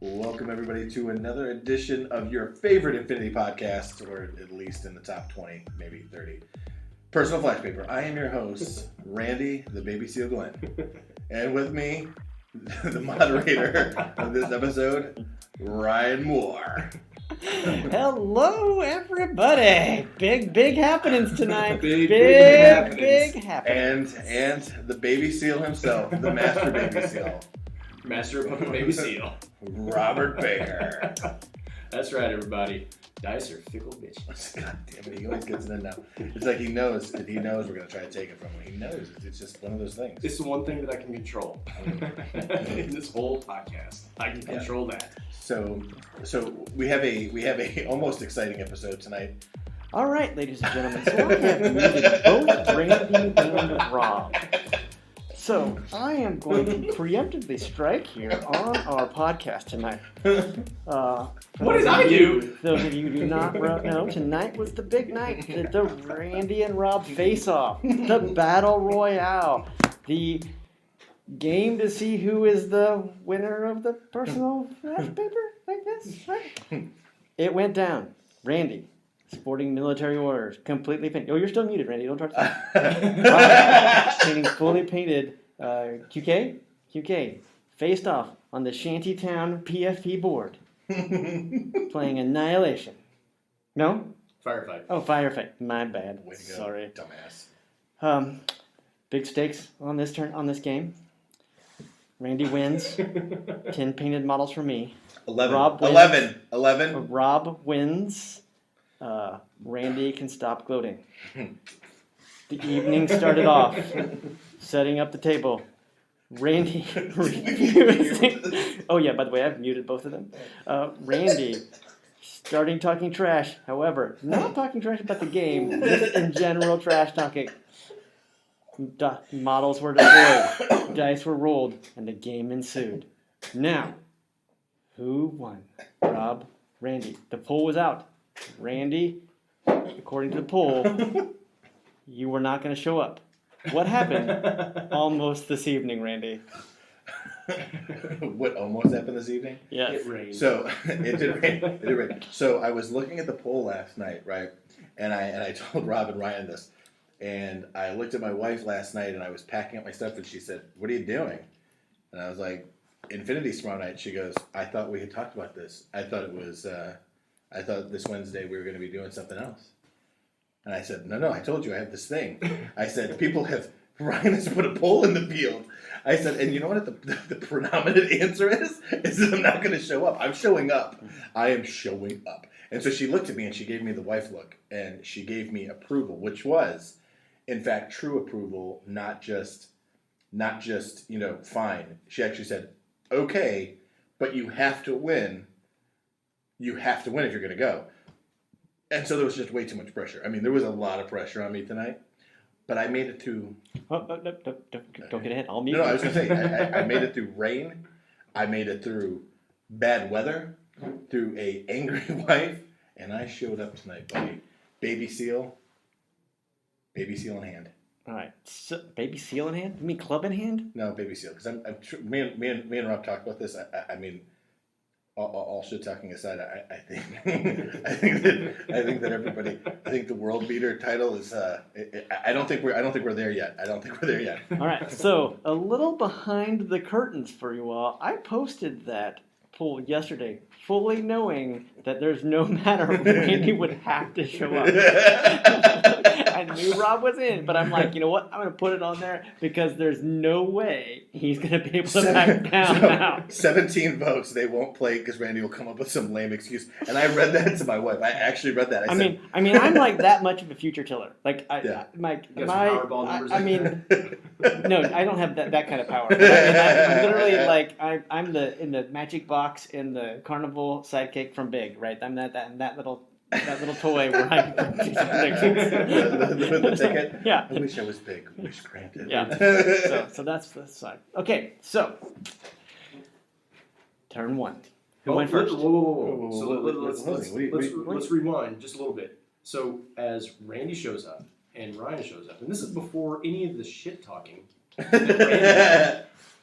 Welcome, everybody, to another edition of your favorite Infinity podcast, or at least in the top 20, maybe 30. Personal Flash Paper. I am your host, Randy, the Baby Seal Glenn. And with me, the moderator of this episode, Ryan Moore. Hello, everybody! Big happenings tonight. Big happenings. And the Baby Seal himself, the Master Baby Seal, Master of Puppet Baby Seal, Robert Baker. That's right, everybody. Dice are fickle bitches. God damn it, he always gets it in now. It's like he knows we're going to try to take it from him. He knows. It's just one of those things. It's the one thing that I can control in this whole podcast. I can control that. So we have a almost exciting episode tonight. All right, ladies and gentlemen. So I have muted both Randy and Rob. So I am going to preemptively strike here on our podcast tonight. What did I do? Those of you who do not know, tonight was the big night. The Randy and Rob face-off. The Battle Royale. The game to see who is the winner of the personal flash paper, I guess, right? It went down. Randy, sporting military orders, completely painted. Oh, you're still muted, Randy. Don't try to painting fully painted QK faced off on the Shantytown PFP board, playing Annihilation. No? Firefight. Oh, Firefight. My bad. Way to go, Sorry. Dumbass. Big stakes on this game. Randy wins. 10 painted models for me. 11. Rob wins. 11. Rob wins. Randy can stop gloating. The evening started off setting up the table. Randy refusing. Oh yeah, by the way, I've muted both of them. Randy starting talking trash. However, not talking trash about the game, just in general trash talking. Models were deployed, dice were rolled, and the game ensued. Now, who won? Rob, Randy. The poll was out. Randy, according to the poll, you were not going to show up. What happened almost this evening, Randy? What almost happened this evening? Yes. It rained. So it did rain. It did rain. So I was looking at the poll last night, right? And I told Rob and Ryan this. And I looked at my wife last night, and I was packing up my stuff, and she said, "What are you doing?" And I was like, "Infinity tomorrow night." She goes, "I thought we had talked about this. I thought this Wednesday we were going to be doing something else." And I said, No, I told you I have this thing. I said, Ryan has put a poll in the field. I said, and you know what the predominant answer is that I'm not going to show up. I'm showing up. I am showing up. And so she looked at me and she gave me the wife look, and she gave me approval, which was, in fact, true approval, not just, fine. She actually said, okay, but you have to win. You have to win if you're going to go. And so there was just way too much pressure. I mean, there was a lot of pressure on me tonight, but I made it through. Don't get ahead. I'll mute No, you. I was going to say, I made it through rain. I made it through bad weather, through a angry wife, and I showed up tonight, buddy. Baby seal in hand. All right. So, baby seal in hand? You mean club in hand? No, baby seal. Because me and Rob talked about this. I mean, all shit talking aside, I think that everybody. I think the world beater title is. I don't think we're there yet. All right. So a little behind the curtains for you all. I posted that poll yesterday, fully knowing that there's no matter Randy would have to show up. I knew Rob was in, but I'm like, you know what? I'm going to put it on there because there's no way he's going to be able to back down now. 17 votes. They won't play because Randy will come up with some lame excuse. And I read that to my wife. I actually read that. I mean, I'm like that much of a future tiller. Like, Yeah. I numbers. No, I don't have that kind of power. But I'm literally like, I'm in the magic box in the carnival sidekick from Big, right? I'm that little toy where I can do some predictions. the ticket? Yeah. I wish I was big. Wish granted. Yeah. So that's the side. Okay, so turn one. Who went first? Whoa. So Wait. let's rewind just a little bit. So as Randy shows up and Ryan shows up, and this is before any of the shit talking,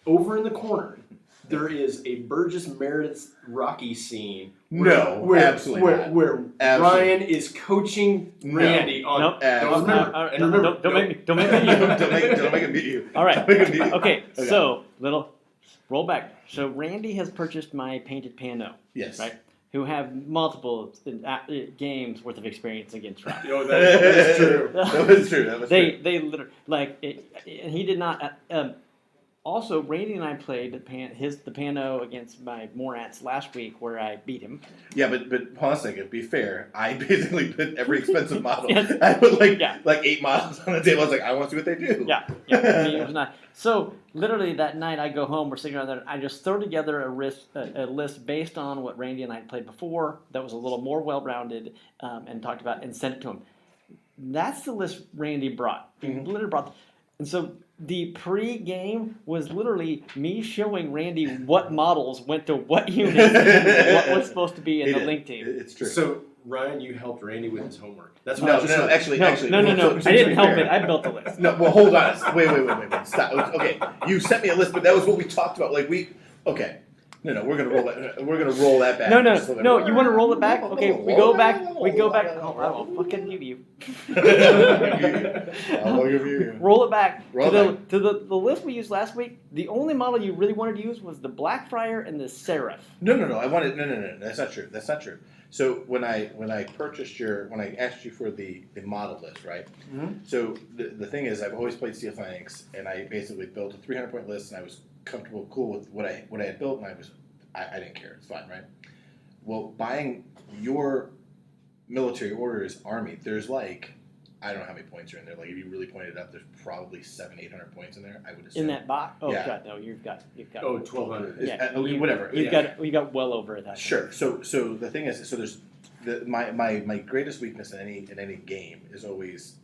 over in the corner, there is a Burgess Meredith Rocky scene. No, absolutely not. Where Absolutely. Ryan is coaching Randy on. Nope. Remember, Don't make me. Don't make me. Don't make him beat you. All right. Don't make him beat you. Okay. So roll back. So Randy has purchased my painted Pano. Yes. Right. Who have multiple games worth of experience against Rob. Oh, that is true. That was true. That was true. They literally and he did not. Also, Randy and I played the Pano against my Morats last week, where I beat him. Yeah, but hold on a second. Be fair. I basically put every expensive model. Yes. I put like 8 models on the table. I was like, I want to see what they do. Yeah. I mean, it was not. So literally that night, I go home. We're sitting around there. I just throw together a list based on what Randy and I had played before. That was a little more well-rounded and talked about, and sent it to him. That's the list Randy brought. He literally brought. And so the pre-game was literally me showing Randy what models went to what units and what was supposed to be in the link team. It's true. So Ryan, you helped Randy with his homework. That's what No, I was saying. actually. No. So I to didn't be help fair- it. I built the list. No, well, hold on. Wait. Stop. Okay, you sent me a list, but that was what we talked about. Okay. No, we're gonna roll that. We're gonna roll that back. No. Just a little No, bit. you want to roll it back? Okay, we go back. We go back. Oh, I will fucking give you. I'll give you. Roll it back Roll to it the list we used last week. The only model you really wanted to use was the Blackfriar and the Seraph. No. I wanted. No. That's not true. That's not true. So when I asked you for the model list, right? Mm-hmm. So the thing is, I've always played Sea of Phalanx, and I basically built a 300-point list, and I was cool with what I had built, and I didn't care. It's fine, right? Well, buying your military orders army, there's like, I don't know how many points are in there. Like, if you really pointed it up, there's probably 700-800 points in there. I would assume. In that box? Oh Yeah. God, no! You've got. Oh, 1,200. Yeah, whatever. You've got well over that. Sure. So the thing is, there's my greatest weakness in any game is always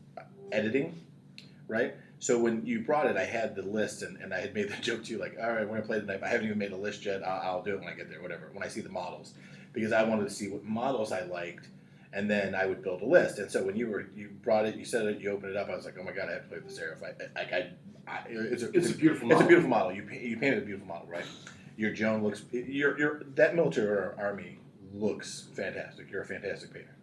editing, right? So when you brought it, I had the list, and I had made the joke to you, like, all right, we're gonna play tonight. I haven't even made a list yet. I'll do it when I get there, whatever. When I see the models, because I wanted to see what models I liked, and then I would build a list. And so when you brought it, you said it, you opened it up. I was like, oh my god, I have to play with the Seraph. It's a beautiful model. It's a beautiful model. You painted a beautiful model, right? Your Joan looks. That military army looks fantastic. You're a fantastic painter.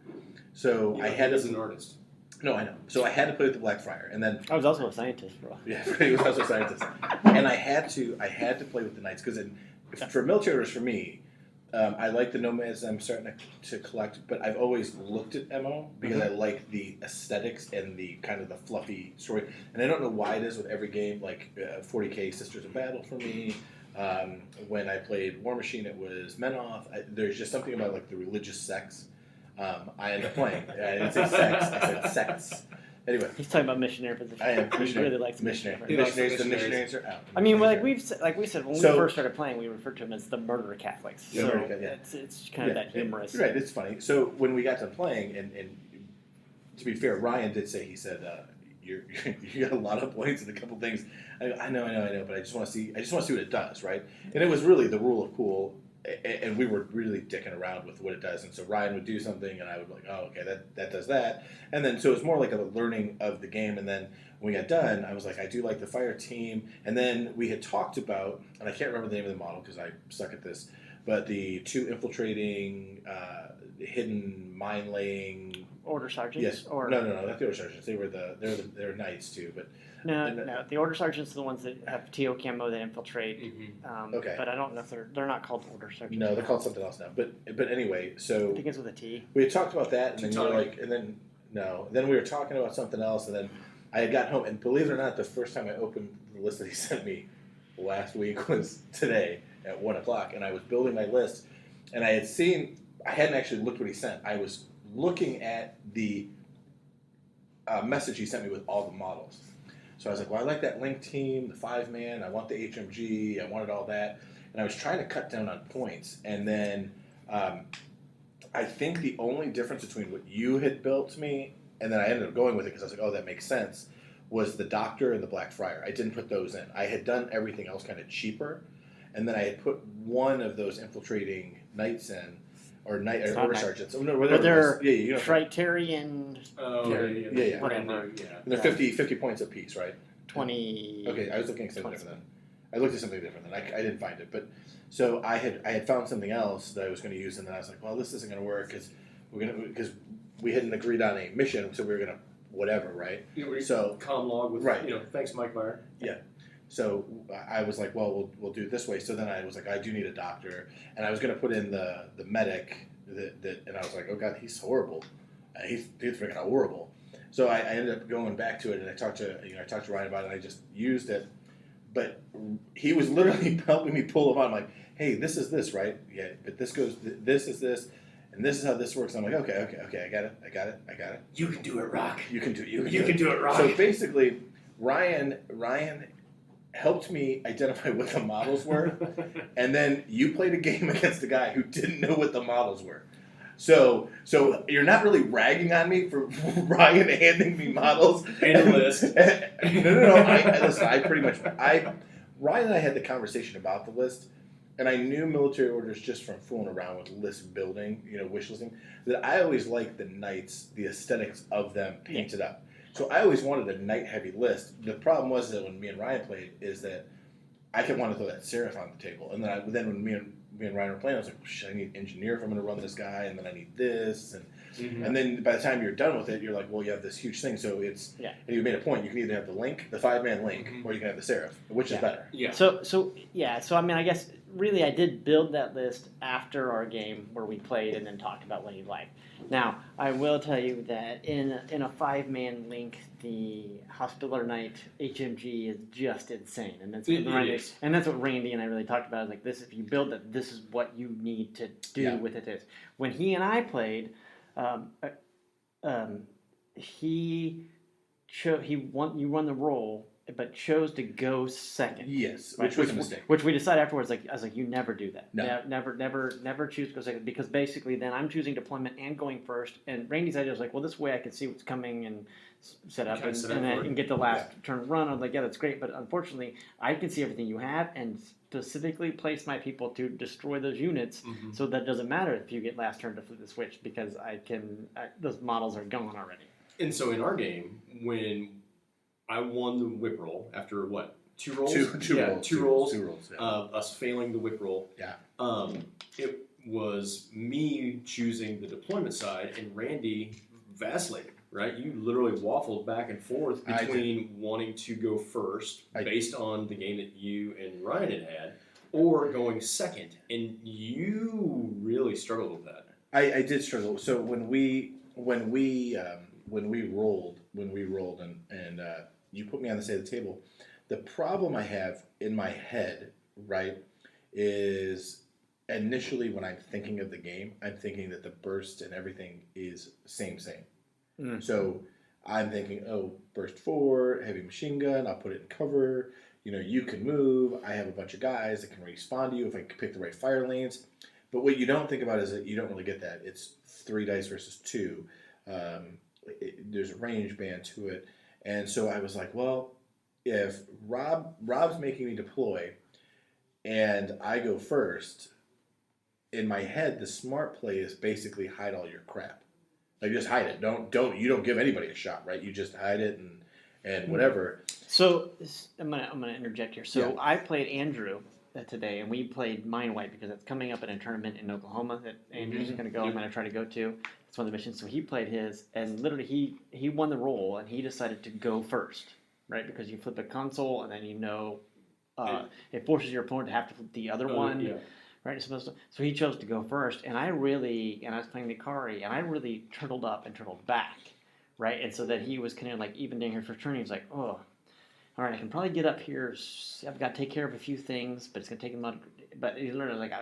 So Yeah, I had as to. an artist. No, I know. So I had to play with the Blackfriar, and then I was also a scientist, bro. yeah, he was also a scientist, and I had to play with the knights because for military orders for me, I like the nomads. I'm starting to collect, but I've always looked at MO because I like the aesthetics and the kind of the fluffy story, and I don't know why it is with every game. Like 40K Sisters of Battle for me. When I played War Machine, it was Menoth. There's just something about like the religious sects. I ended up playing. I didn't say sex. I said sects. Anyway, He's talking about missionary position. I am He missionary. really likes missionary. missionary. The missionaries are out. I mean, like we said when So- we first started playing, we referred to them as the murder Catholics. Yeah, So murder, yeah. it's kind of that humorous. Right, it's funny. So when we got to playing, and to be fair, Ryan did say, he said, you got a lot of points and a couple things. I know, but I just want to see what it does, right? And it was really the rule of cool, and we were really dicking around with what it does. And so Ryan would do something, and I would be like, oh, okay, that does that. And then so it was more like a learning of the game. And then when we got done, I was like, I do like the fire team. And then we had talked about, and I can't remember the name of the model because I suck at this, but the 2 infiltrating, hidden mine laying. Order sergeants. Yes. Or No, not the order sergeants. They're knights too, but. no. The order sergeants are the ones that have TO camo that infiltrate. Mm-hmm. Okay. But I don't know if they're not called order sergeants. No, they're called something else now. But anyway, so It begins with a T. we had talked about that, and then you were Teutonic. like, and then no, then we were talking about something else, and then I had gotten home, and believe it or not, the first time I opened the list that he sent me last week was today at 1:00, and I was building my list, and I hadn't actually looked what he sent. I was looking at the message he sent me with all the models. So I was like, well, I like that Link team, the 5-man, I want the HMG, I wanted all that. And I was trying to cut down on points. And then I think the only difference between what you had built to me, and then I ended up going with it because I was like, oh, that makes sense, was the Doctor and the Blackfriar. I didn't put those in. I had done everything else kind of cheaper. And then I had put one of those infiltrating knights in, or order sergeants. Oh, no, But whatever. they're you know, Freitarian Oh, Yeah. whatever. Yeah. and they're 50 points apiece, right? 20. Okay, I was looking at something different then. I looked at something different, and I didn't find it. But so I had found something else that I was going to use, and then I was like, well, this isn't going to work because we hadn't agreed on a mission, so we were going to whatever, right? So Comlog with right. Thanks, Mike Meyer. Yeah. So I was like, well, we'll do it this way. So then I was like, I do need a doctor, and I was going to put in the medic and I was like, oh god, he's horrible. He's freaking horrible. So I ended up going back to it, and I talked to Ryan about it. And I just used it, but he was literally helping me pull him on. I'm like, hey, this is this, right? Yeah, but this goes. This is this, and this is how this works. I'm like, okay, I got it. You can do it, Rock. You can do it. You can do it, Rock. So basically, Ryan helped me identify what the models were, and then you played a game against a guy who didn't know what the models were. So you're not really ragging on me for Ryan handing me models and a list. No. Ryan and I had the conversation about the list, and I knew military orders just from fooling around with list building, wish listing, that I always liked the knights, the aesthetics of them painted up. So I always wanted a knight-heavy list. The problem was that when me and Ryan played, is that I kept wanting to throw that serif on the table, and then when me and Ryan were playing, I was like, I need engineer if I'm going to run this guy, and then I need this, and then by the time you're done with it, you're like, well, you have this huge thing, so it's and you made a point. You can either have the link, the 5-man link, or you can have the serif, which is better. Yeah. So I mean, I guess really I did build that list after our game where we played and then talked about what he liked. Now I will tell you that in a 5-man link, the Hospitaller Knight HMG is just insane, and that's what Randy and I really talked about. Is like this: if you build it, this is what you need to do with it. Is when he and I played, you run the roll, but chose to go second. Yes, which was a mistake. Which we decided afterwards. I was like, you never do that. No. Never choose to go second, because basically then I'm choosing deployment and going first. And Randy's idea was like, well, this way I can see what's coming and set up and get the last turn run. I'm like, yeah, that's great, but unfortunately, I can see everything you have and specifically place my people to destroy those units. So that doesn't matter if you get last turn to flip the switch, because those models are gone already. And so in our game, when I won the whip roll after what? 2 rolls? Two rolls. Us failing the whip roll. Yeah. It was me choosing the deployment side and Randy vacillating, right? You literally waffled back and forth between wanting to go first based on the game that you and Ryan had or going second. And you really struggled with that. I did struggle. So when we rolled and you put me on the side of the table, the problem I have in my head, right, is initially when I'm thinking of the game, I'm thinking that the burst and everything is same. So I'm thinking, burst 4, heavy machine gun, I'll put it in cover, you can move, I have a bunch of guys that can respond to you if I pick the right fire lanes. But what you don't think about is that you don't really get that. It's 3 dice versus 2. There's a range band to it. And so I was like, well, if Rob's making me deploy and I go first, in my head, the smart play is basically hide all your crap. Like, just hide it. You don't give anybody a shot, right? You just hide it and whatever. So I'm gonna interject here. So I played Andrew today, and we played Mine White because it's coming up in a tournament in Oklahoma that Andrew's going to go. I'm going to try to go to. It's one of the missions. So he played his, and literally he won the roll, and he decided to go first, right? Because you flip a console, and then it forces your opponent to have to flip the other one. Yeah. Right, so he chose to go first, and I was playing the Ikari, and I really turtled up and turtled back, right? And so that he was kind of like, even during his first turn, he was like, oh, all right, I can probably get up here. I've got to take care of a few things, but it's going to take him a lot. But he's literally like,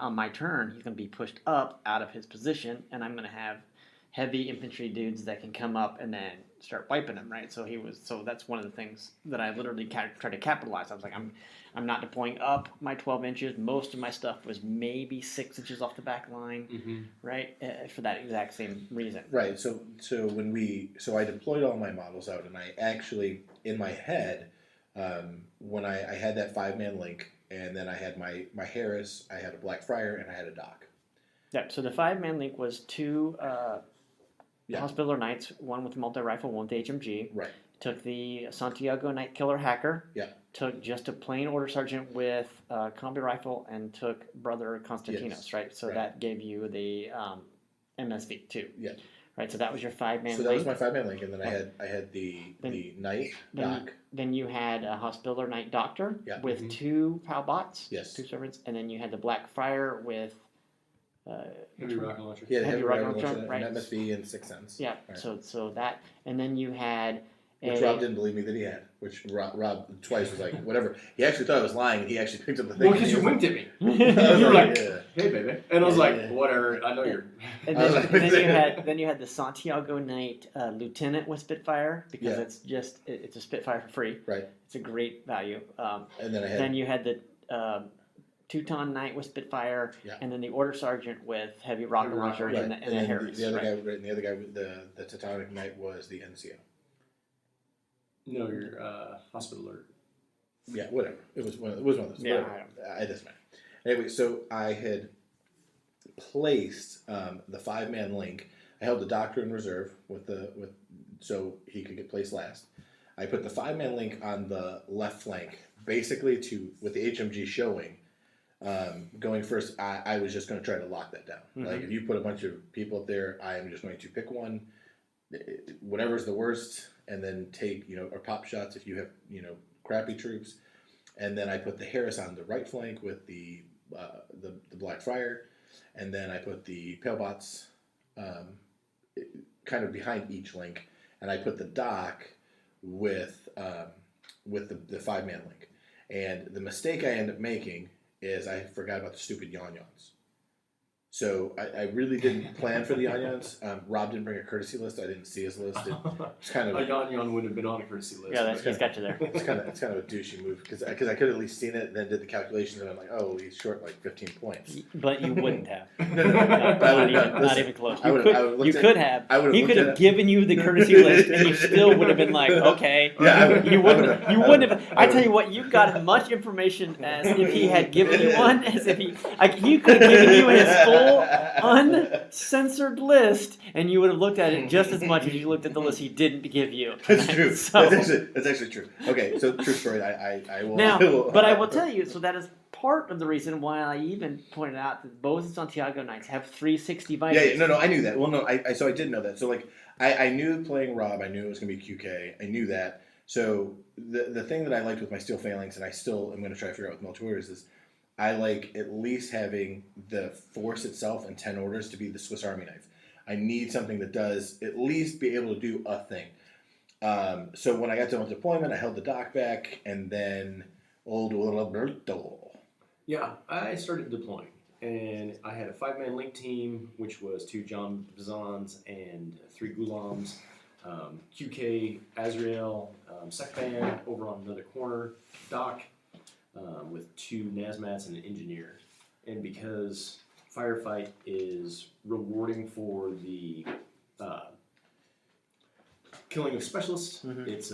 on my turn, he's going to be pushed up out of his position, and I'm going to have heavy infantry dudes that can come up and then start wiping him, right? So that's one of the things that I literally tried to capitalize. I was like, I'm not deploying up my 12 inches. Most of my stuff was maybe 6 inches off the back line, right? For that exact same reason. Right. So I deployed all my models out, and I actually, in my head, when I had that 5-man link, and then I had my Harris, I had a Black Friar, and I had a Doc. Yeah. So the 5-man link was 2 Hospitaller Knights, one with the multi-rifle, one with the HMG. Right. took the Santiago Night Killer Hacker. Yeah. Took just a plain order sergeant with a combi rifle and took Brother Constantinos, Yes. right? So Right. that gave you the MSV too. Yeah. Right. So that was your 5-man. So that was my 5-man link, and then I had the night doc. Then you had a Hospitaller Night Doctor Yeah. with 2 POW bots. Yes. 2 servants, and then you had the Black Friar with. Heavy rocket launcher. Yeah, the Heavy heavy rocket rocket launcher, launcher, right. and MSV and 6 cents. Yeah. Right. So that, and then you had. Which Rob didn't believe me that he had. Which Rob twice was like, whatever. He actually thought I was lying, and he actually picked up the thing. Well, because you winked at me. I was You were like, yeah. hey, baby. And I was like, Yeah. whatever. I know you're. And I was then, like- then you had the Santiago Night Lieutenant with Spitfire because Yeah. it's a Spitfire for free. Right. It's a great value. And then I had Then you had the Teuton Knight with Spitfire, Yeah. and then the Order Sergeant with Heavy Rocket Heavy Launcher rocket, and right. the then Harris. the other right? guy, right, and the other guy with the Teutonic Knight was the NCO. No, you're hospital alert. Yeah, whatever. It was one of those. Yeah, Whatever. It doesn't matter. Anyway, so I had placed the 5-man link. I held the doctor in reserve so he could get placed last. I put the 5-man link on the left flank, basically with the HMG showing. Going first, I was just going to try to lock that down. Mhm. Like if you put a bunch of people up there, I am just going to pick one, whatever's the worst, and then take or pop shots if you have crappy troops. And then I put the Harris on the right flank with the Black Friar, and then I put the Palebots kind of behind each link, and I put the Doc with the 5-man link. And the mistake I ended up making is I forgot about the stupid yon-yons. So I really didn't plan for the yon-yons. Rob didn't bring a courtesy list. I didn't see his list. It's kind of A yon wouldn't have been on a courtesy list. Yeah, he's got you there. it's kind of a douchey move because I could have at least seen it and then did the calculations and I'm like, oh, he's short like 15 points. But you wouldn't have. No, Not even close. I would've- I would've You looked could at- have. I would've He looked could at have it. given you the courtesy list, and you still would have been like, okay. Yeah, You wouldn't have. I tell you what, you got as much information as if he had given you one, as if he could have given you his full uncensored list, and you would have looked at it just as much as you looked at the list he didn't give you. That's true. So, That's actually true. Okay, so true story. I will. now, but I will tell you, so that is part of the reason why I even pointed out that both the Santiago Knights have 360 vitals. No, I knew that. Well, no, so I did know that. So like, I knew playing Rob. I knew it was gonna be QK. I knew that. So the thing that I liked with my Steel Phalanx, and I still am gonna try to figure out with Military Orders is, I like at least having the force itself and 10 orders to be the Swiss Army knife. I need something that does at least be able to do a thing. So when I got done with deployment, I held the dock back, and then old Roberto. Yeah, I started deploying, and I had a 5-man link team, which was 2 John Bazans and 3 Gulams, QK, Azrael, Secban over on another corner, Doc, with 2 Nazmats and an engineer. And because firefight is rewarding for the killing of specialists, it's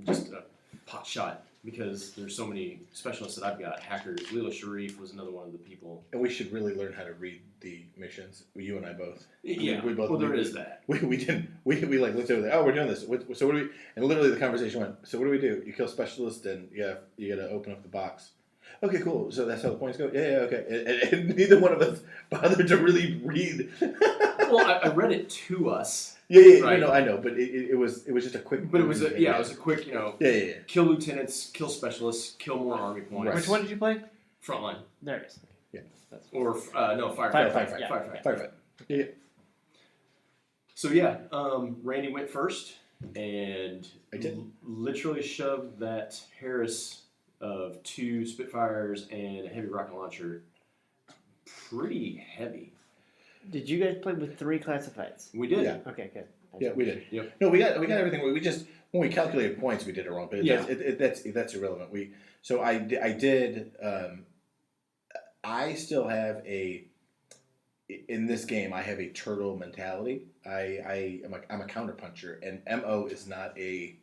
just a pot shot because there's so many specialists that I've got. Hackers, Leela Sharif was another one of the people. And we should really learn how to read the missions. You and I both. Yeah, we both. well, there is that. We didn't. We like looked over there. Oh, we're doing this. So what do we? And literally the conversation went. So what do we do? You kill specialists, and you got to open up the box. Okay, cool. So that's how the points go. Yeah, okay. And neither one of us bothered to really read. Well, I read it to us. Yeah. Right. No, I know, but it was just a quick. But it was a quick, Yeah. kill lieutenants, kill specialists, kill more army points. Right. Which one did you play? Frontline. There it is. Yeah. Or, no, firefight. Firefight, yeah. Firefight. Yeah. So, yeah, Randy went first and I did. literally shoved that Harris of 2 Spitfires and a heavy rocket launcher pretty heavy. Did you guys play with 3 classifieds? We did. Yeah. Okay, good. Yeah, we did. Yep. No, we got everything. We just when we calculated points, we did it wrong. But Yeah. that's irrelevant. I did. I still have in this game. I have a turtle mentality. I'm a counterpuncher, and MO is not a.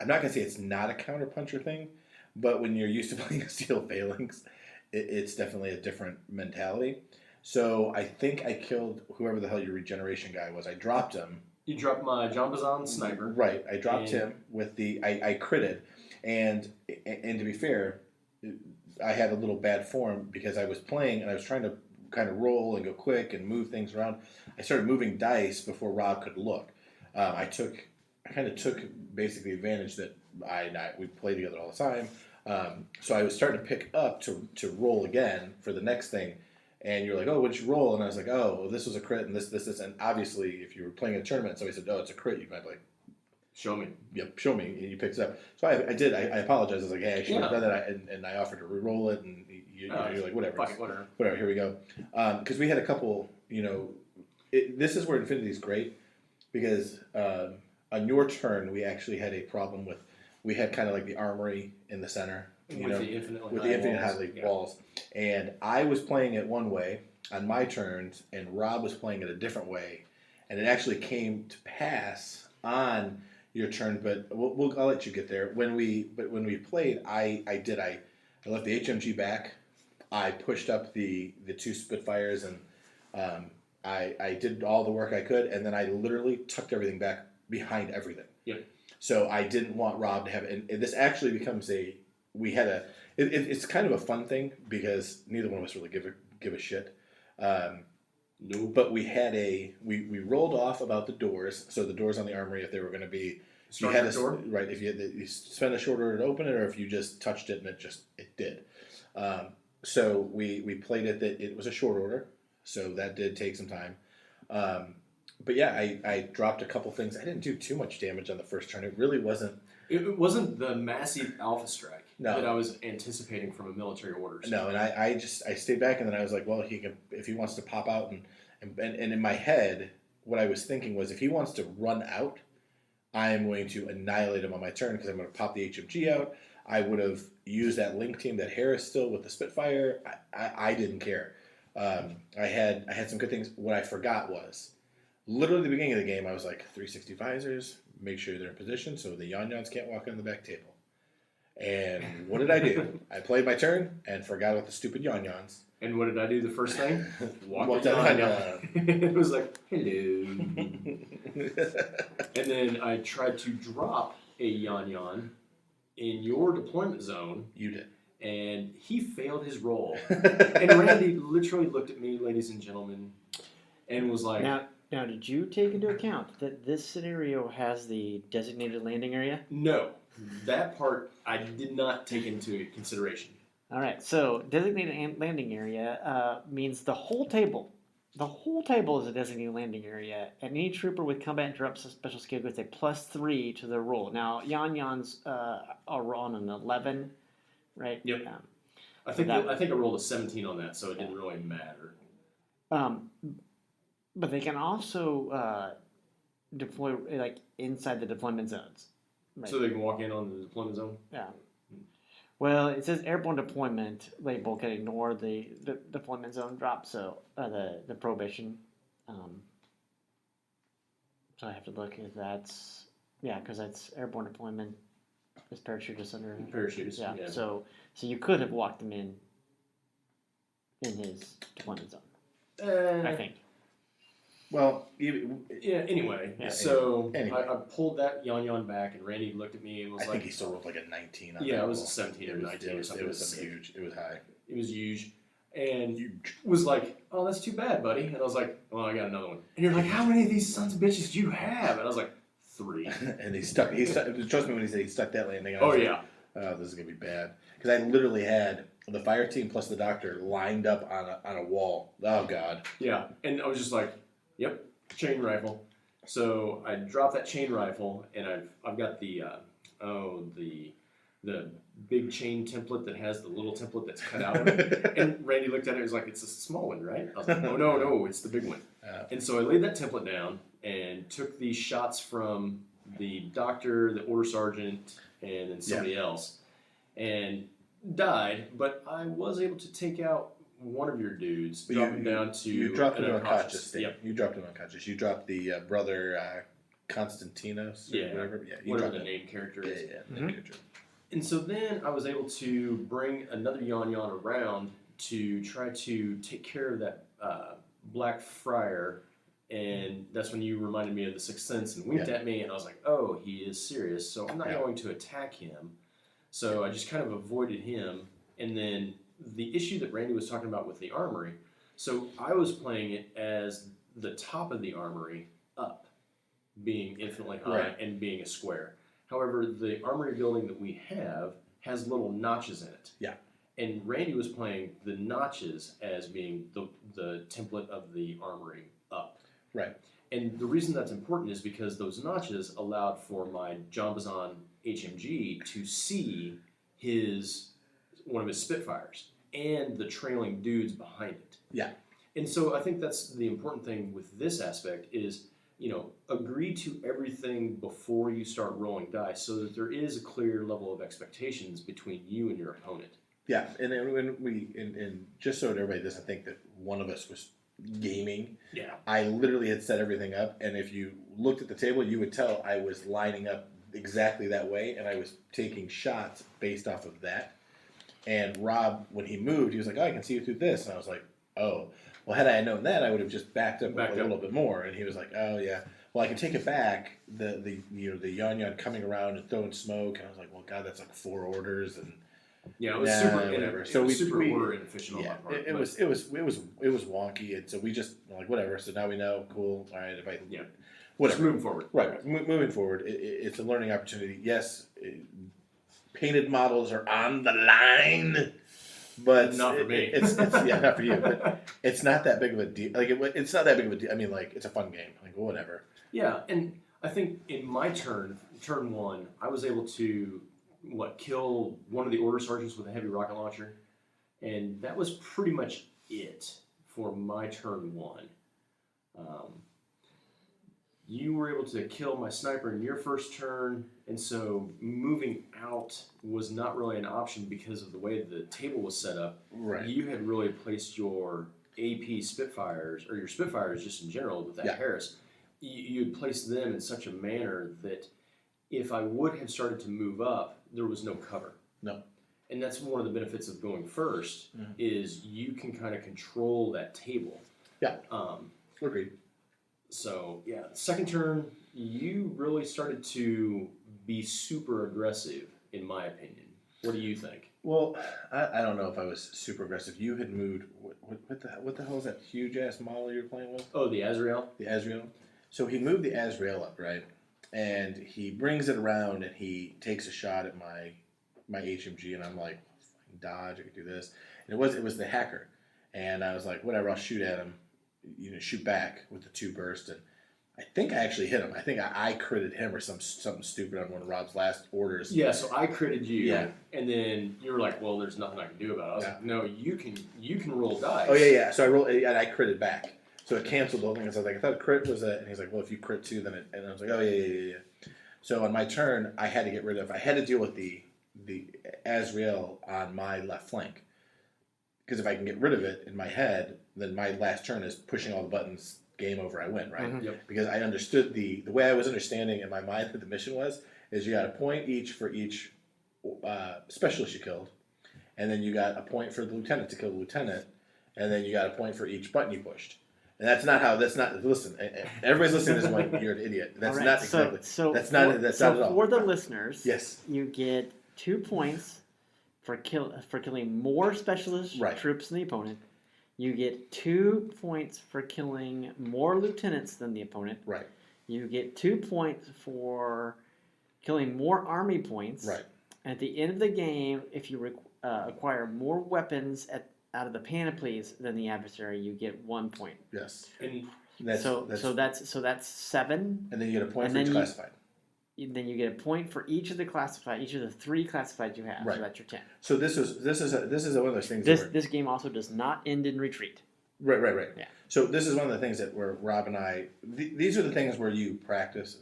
I'm not gonna say it's not a counterpuncher thing, but when you're used to playing a Steel Phalanx, it's definitely a different mentality. So I think I killed whoever the hell your regeneration guy was. I dropped him You dropped my John Bazan sniper. Right. I dropped him with I critted, and to be fair, I had a little bad form because I was playing and I was trying to kind of roll and go quick and move things around. I started moving dice before Rob could look. I kind of took basically advantage that we play together all the time. So I was starting to pick up to roll again for the next thing. And you're like, oh, what'd you roll? And I was like, oh, well, this was a crit and this. And obviously, if you were playing a tournament and somebody said, oh, it's a crit, you might be like, show me. Yep, show me. And you picked it up. So I did. I apologized. I was like, hey, I should have done that. And I offered to re-roll it. And you're like, whatever. Whatever, here we go. Because we had a couple, this is where Infinity is great. Because on your turn, we actually had a problem with, we had kind of like the armory in the center. With the infinite high walls. And I was playing it one way on my turns, and Rob was playing it a different way. And it actually came to pass on your turn, but I'll let you get there. When we played, I left the HMG back. I pushed up the two Spitfires, and I did all the work I could, and then I literally tucked everything back behind everything. Yep. So I didn't want Rob to have it. And this actually becomes it's kind of a fun thing because neither one of us really give a shit. No. But we had we rolled off about the doors. So the doors on the armory, if they were going to be, you had door, right? If you spent a short order to open it, or if you just touched it and it did. So we played it that it was a short order, so that did take some time. But yeah, I dropped a couple things. I didn't do too much damage on the first turn. It really wasn't. It wasn't the massive alpha strike that I was anticipating from a military order. So. No, and I stayed back, and then I was like, well, he can, if he wants to pop out, and in my head, what I was thinking was, if he wants to run out, I am going to annihilate him on my turn because I'm going to pop the HMG out. I would have used that link team that Harris still with the Spitfire. I didn't care. I had some good things. What I forgot was, literally at the beginning of the game, I was like, 360 visors, make sure they're in position so the Yon-Yons can't walk on the back table. And what did I do? I played my turn and forgot about the stupid Yon-Yons. And what did I do the first thing? Walked down Yon-Yon. It was like, hello. And then I tried to drop a Yon-Yon in your deployment zone. You did. And he failed his roll. And Randy literally looked at me, ladies and gentlemen, and was like... Now, did you take into account that this scenario has the designated landing area? No. That part I did not take into consideration. All right. So designated landing area means the whole table. The whole table is a designated landing area, and any trooper with combat drops a special skill gets a +3 to their roll. Now, Yon-Yons are on an 11, right? Yep. I think I rolled a 17 on that, so it didn't really matter. But they can also deploy like inside the deployment zones. Right? So they can walk in on the deployment zone? Yeah. Well, it says airborne deployment label can ignore the deployment zone drop, so the prohibition. So I have to look if that's because that's airborne deployment. Is parachutist under parachutist? Yeah. So you could have walked him in his deployment zone. I think. Well, anyway, so anyway. I pulled that Yon-Yon back, and Randy looked at me and was like... I think he still rolled like a 19 on that. Yeah, it was a 17 or 19 or something. It was huge. It was high. It was huge. And was like, oh, that's too bad, buddy. And I was like, well, I got another one. And you're like, how many of these sons of bitches do you have? And I was like, 3. And he stuck. Trust me when he said he stuck that landing. Oh, yeah. Oh, this is going to be bad. Because I literally had the fire team plus the doctor lined up on a wall. Oh, God. Yeah. And I was just like... Yep, chain rifle. So I dropped that chain rifle, and I've got the big chain template that has the little template that's cut out of it. And Randy looked at it and was like, "It's a small one, right?" I was like, "Oh no, it's the big one." And so I laid that template down and took these shots from the doctor, the order sergeant, and then somebody else, and died. But I was able to take out one of your dudes, drop him down to... You dropped him unconscious. Yep. You dropped him unconscious. You dropped the brother Constantinos or whatever. Yeah, whatever the name character is. Yeah, name character. And so then I was able to bring another Yon-Yon around to try to take care of that Black Friar And that's when you reminded me of the Sixth Sense and winked at me, and I was like, oh, he is serious, so I'm not going to attack him. So I just kind of avoided him. And then the issue that Randy was talking about with the armory, so I was playing it as the top of the armory up, being infinitely high and being a square. However, the armory building that we have has little notches in it. Yeah. And Randy was playing the notches as being the template of the armory up. Right. And the reason that's important is because those notches allowed for my John Bazan HMG to see one of his Spitfires and the trailing dudes behind it. Yeah. And so I think that's the important thing with this aspect is, agree to everything before you start rolling dice so that there is a clear level of expectations between you and your opponent. Yeah, and just so everybody doesn't think that one of us was gaming, I literally had set everything up, and if you looked at the table, you would tell I was lining up exactly that way, and I was taking shots based off of that. And Rob, when he moved, he was like, "Oh, I can see you through this," and I was like, "Oh, well, had I known that, I would have just backed up a little bit more." And he was like, "Oh yeah, well, I can take it back. The Yon coming around and throwing smoke," and I was like, "Well, God, that's like 4 orders." And yeah, it was whatever. So we super order inefficient on my part. It was wonky, and so we just like whatever. So now we know, cool. All right, whatever. Just moving forward. Right, moving forward, it's a learning opportunity. Yes, painted models are on the line, but not for me. It's not for you. But it's not that big of a deal. Like it's not that big of a deal. I mean, like it's a fun game. Like whatever. Yeah, and I think in my turn 1, I was able to kill one of the order sergeants with a heavy rocket launcher, and that was pretty much it for my turn 1. You were able to kill my sniper in your first turn, and so moving out was not really an option because of the way the table was set up. Right. You had really placed your AP Spitfires, or your Spitfires just in general with that Harris, you had placed them in such a manner that if I would have started to move up, there was no cover. No. And that's one of the benefits of going first, is you can kind of control that table. Yeah. Agreed. So, yeah, second turn, you really started to be super aggressive, in my opinion. What do you think? Well, I don't know if I was super aggressive. You had moved, what the hell is that huge-ass model you were playing with? Oh, the Azrael? The Azrael. So he moved the Azrael up, right? And he brings it around, and he takes a shot at my HMG, and I'm like, dodge, I could do this. And it was the hacker. And I was like, whatever, I'll shoot at him. Shoot back with the 2 burst, and I think I actually hit him. I think I critted him or something stupid on one of Rob's last orders. Yeah, so I critted you, and then you were like, "Well, there's nothing I can do about it." I was like, "No, you can roll dice." Oh yeah. So I rolled, and I critted back, so it canceled the whole thing. I was like, I thought crit was that, and he's like, "Well, if you crit 2, then it," and I was like, "Oh yeah." So on my turn, I had to deal with the Azrael on my left flank. Because if I can get rid of it in my head, then my last turn is pushing all the buttons, game over, I win, right? Yep. Because I understood the way I was understanding in my mind that the mission was, is you got a point each for each specialist you killed, and then you got a point for the lieutenant to kill the lieutenant, and then you got a point for each button you pushed. And listen, everybody's listening to this going, you're an idiot. That's not exactly, that's not at all. For the listeners, yes, you get 2 points for killing more specialist troops than the opponent. You get 2 points for killing more lieutenants than the opponent. Right. You get 2 points for killing more army points. Right. And at the end of the game, if you acquire more weapons out of the panoplies than the adversary, you get 1 point. Yes. And that's 7. And then you get a point for each classified. Then you get a point for each of the 3 classified you have. Right. So that's your 10. So this is one of those things. This game also does not end in retreat. Right. Yeah. So this is one of the things that where Rob and I, these are the things where you practice.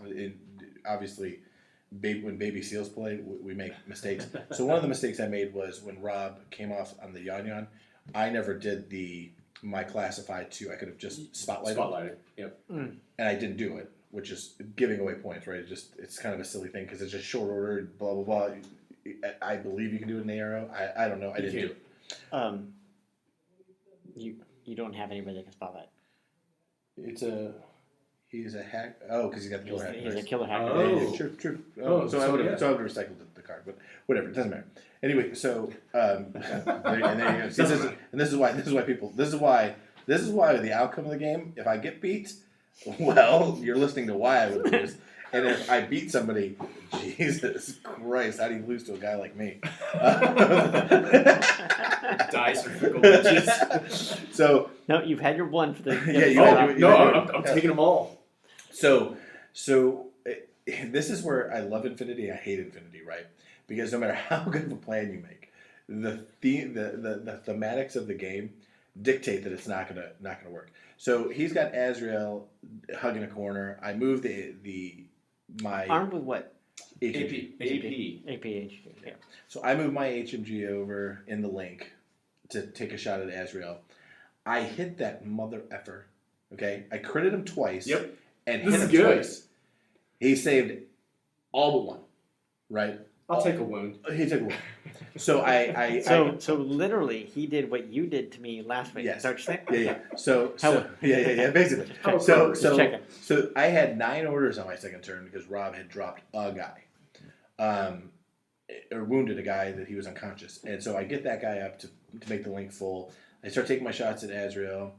Obviously, when baby seals play, we make mistakes. So one of the mistakes I made was when Rob came off on the Yon, I never did my classified 2. I could have just spotlighted. Yep. And I didn't do it, which is giving away points, right? It's kind of a silly thing because it's just short order, blah, blah, blah. I believe you can do it in the arrow. I don't know. I didn't do it. You don't have anybody that can spotlight. It's a... He's a hack. Oh, because he's got the killer hacker. He's a killer hacker. Oh. Yeah, true. Oh, So I would yeah. have recycled the card, but whatever, it doesn't matter. Anyway, so and there you go. See, this is why the outcome of the game. If I get beat, well, you're listening to why I would lose. And if I beat somebody, Jesus Christ, how do you lose to a guy like me? Dice are fickle bitches. So No, you've had your one for the. Yeah, you Oh, had- no, had- I'm taking them all. So this is where I love Infinity. I hate Infinity, right? Because no matter how good of a plan you make, the thematics of the game dictate that it's not gonna work. So he's got Azrael hugging a corner. I move my Armed with what? HMG. APH. Yeah. So I move my HMG over in the link to take a shot at Azrael. I hit that mother effer. Okay, I critted him twice. Yep. And This hit is him good. twice. He saved all but one. Right. I'll take a wound. He took one. So So literally, he did what you did to me last week. Yes. Is that what you're saying? Yeah. So basically. Oh, So Just checking. so I had 9 orders on my second turn because Rob had dropped a guy, or wounded a guy that he was unconscious, and so I get that guy up to make the link full. I start taking my shots at Azrael.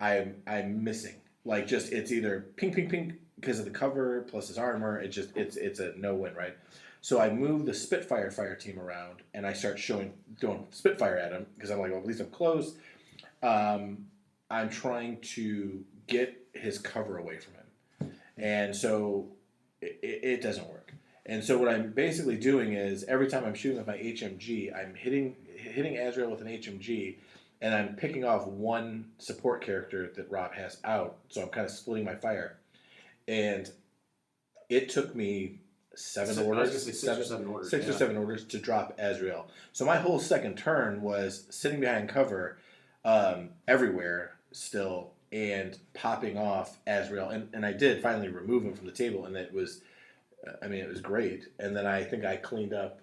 I'm missing. Like just it's either ping because of the cover plus his armor. It's a no win, right? So I move the Spitfire fire team around and I start throwing Spitfire at him because I'm like, well, at least I'm close. I'm trying to get his cover away from him, and so it doesn't work. And so what I'm basically doing is every time I'm shooting with my HMG, I'm hitting Azrael with an HMG, and I'm picking off one support character that Rob has out. So I'm kind of splitting my fire, and it took me 7 orders. I was gonna say 6 or 7 orders. 6 or 7 orders to drop Azrael. So my whole second turn was sitting behind cover everywhere still and popping off Azrael. And I did finally remove him from the table, and it was great. And then I think I cleaned up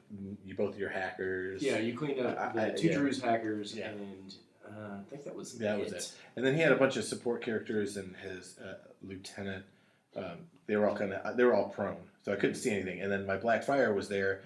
both of your hackers. Yeah, you cleaned up the two Drew's hackers, and I think that was it. And then he had a bunch of support characters and his lieutenant. They were all prone, so I couldn't see anything. And then my Black Fire was there.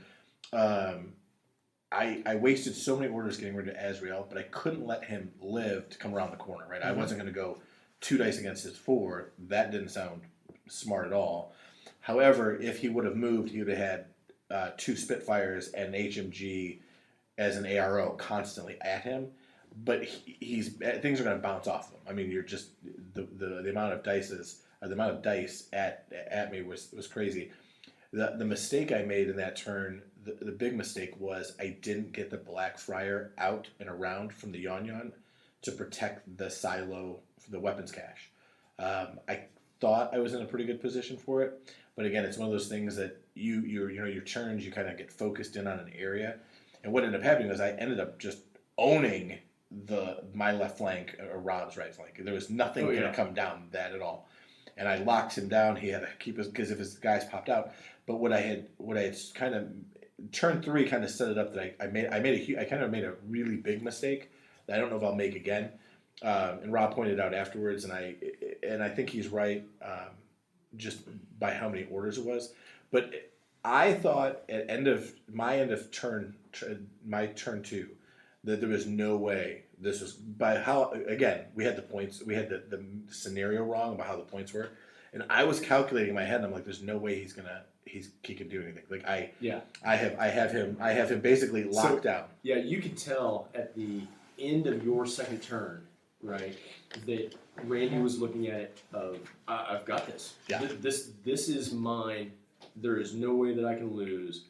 I wasted so many orders getting rid of Azrael, but I couldn't let him live to come around the corner. Right, I wasn't going to go 2 dice against his 4. That didn't sound smart at all. However, if he would have moved, he would have had 2 Spitfires and an HMG as an ARO constantly at him. But things are going to bounce off of him. I mean, you're just the amount of dice at me was crazy. The mistake I made in that turn, the big mistake was I didn't get the Black Friar out and around from the Yon to protect the silo for the weapons cache. I thought I was in a pretty good position for it, but again, it's one of those things that your turns you kind of get focused in on an area, and what ended up happening was I ended up just owning my left flank or Rob's right flank. There was nothing going to come down that at all, and I locked him down. He had to keep us because if his guys popped out. But what I had kind of turn 3 kind of set it up that I made a really big mistake that I don't know if I'll make again. And Rob pointed out afterwards, and I think he's right, just by how many orders it was. But I thought at turn 2 that there was no way this was by how again we had the points, we had the scenario wrong about how the points were, and I was calculating in my head. And I'm like, there's no way he can do anything. Like I have him basically locked down. Yeah, you could tell at the end of your second turn, right, that Randy was looking at it of I've got this. Yeah. This is mine. There is no way that I can lose.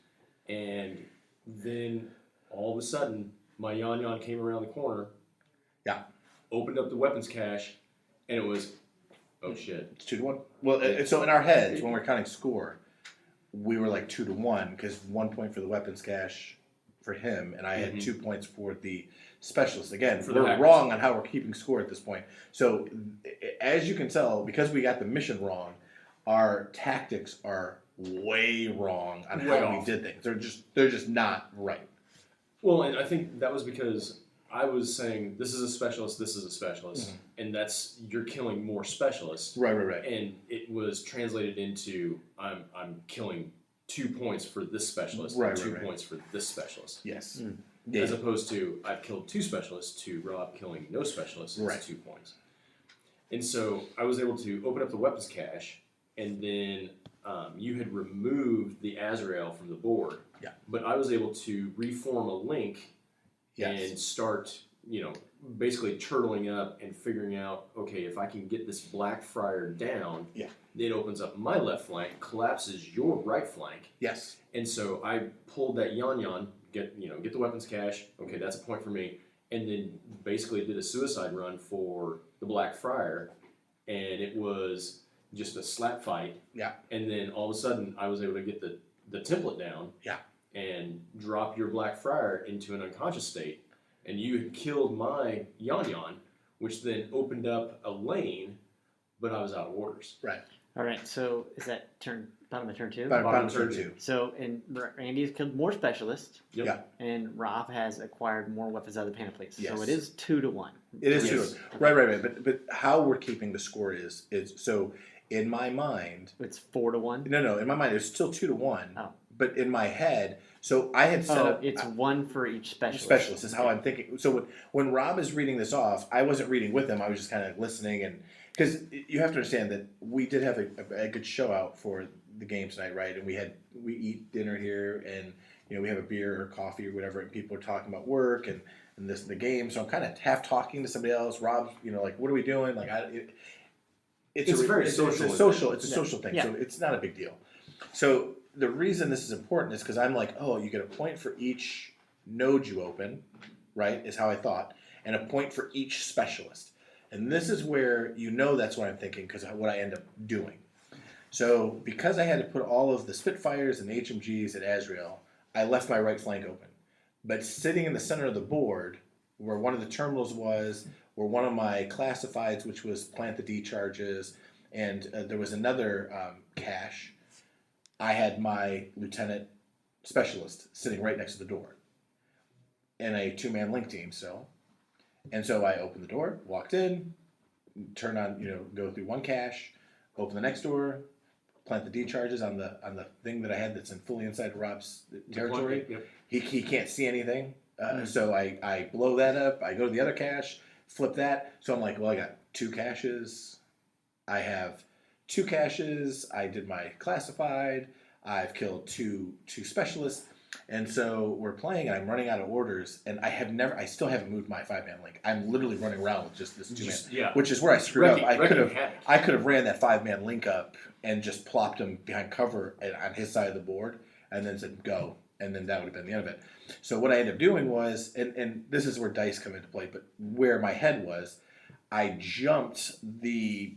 And then all of a sudden, my Yon came around the corner. Yeah. Opened up the weapons cache, and it was, oh shit. It's 2-1. Well, so in our heads when we're counting score, we were like 2-1 because 1 point for the weapons cache for him, and I had 2 points for the specialist. Again, we're wrong on how we're keeping score at this point. So as you can tell, because we got the mission wrong, our tactics are way wrong on how we did things. They're just not right. Well, and I think that was because I was saying this is a specialist, this is a specialist, and that's you're killing more specialists. Right. And it was translated into I'm killing 2 points for this specialist, Right, and 2 right. points for this specialist. Yes. As opposed to I've killed 2 specialists to Rob killing no specialists. It's Right. 2 points. And so I was able to open up the weapons cache, and then you had removed the Azrael from the board. Yeah. But I was able to reform a link and start, basically turtling up and figuring out, okay, if I can get this Black Friar down, it opens up my left flank, collapses your right flank. Yes. And so I pulled that Yan, get the weapons cache. Okay, that's a point for me. And then basically did a suicide run for the Black Friar, and it was just a slap fight. Yeah. And then all of a sudden, I was able to get the template down. Yeah. And drop your Black Friar into an unconscious state, and you had killed my Yan, which then opened up a lane, but I was out of orders. Right. All right. So is that bottom of turn 2? Bottom of turn 2. So and Randy has killed more specialists. Yep. Yeah. And Rob has acquired more weapons out of the panoplies. Yes. So it is 2-1. It is Yes. true. Right. But how we're keeping the score is so in my mind. It's 4-1. No. In my mind, it's still 2-1. Oh. But in my head, so I had set up. It's 1 for each specialist. Specialist is how I'm thinking. So when Rob is reading this off, I wasn't reading with him. I was just kind of listening, and because you have to understand that we did have a good show out for the game tonight, right? And we eat dinner here, and we have a beer or coffee or whatever, and people are talking about work and this the game. So I'm kind of half talking to somebody else. Rob's, like, what are we doing? Like, it's very social. It's a social thing. Yeah. So it's not a big deal. So the reason this is important is because I'm like, oh, you get a point for each node you open, right? Is how I thought, and a point for each specialist. And this is where that's what I'm thinking because what I end up doing. So because I had to put all of the Spitfires and HMGs at Azrael, I left my right flank open. But sitting in the center of the board, where one of the terminals was, were one of my classifieds, which was plant the D charges, and there was another cache. I had my lieutenant specialist sitting right next to the door in a 2-man link team still. And so I opened the door, walked in, turn on, go through one cache, open the next door, plant the D charges on the thing that I had that's fully inside Rob's territory. Yep. He can't see anything. So I blow that up. I go to the other cache, flip that. So I'm like, well, I got 2 caches. I have 2 caches. I did my classified. I've killed two specialists. And so we're playing, and I'm running out of orders, and I still haven't moved my 5-man link. I'm literally running around with just this 2-man, which is where I screwed up. I could have ran that 5-man link up and just plopped him behind cover on his side of the board, and then said go, and then that would have been the end of it. So what I ended up doing was, and this is where dice come into play, but where my head was, I jumped the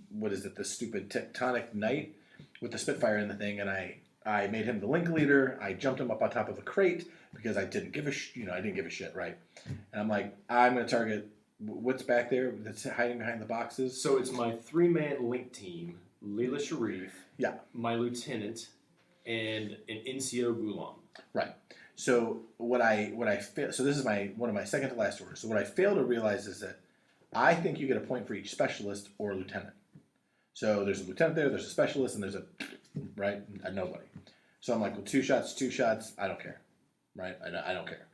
stupid Tectonic Knight with the Spitfire in the thing, and I made him the link leader. I jumped him up on top of a crate because I didn't give a shit, right? And I'm like, I'm going to target what's back there that's hiding behind the boxes. So it's my 3-man link team, Leela Sharif, my lieutenant, and an NCO Gulam. Right. So so this is one of my second to last orders. So what I fail to realize is that I think you get a point for each specialist or lieutenant. So there's a lieutenant there's a specialist, and there's a nobody. So I'm like, well, 2 shots, I don't care, right? I don't care.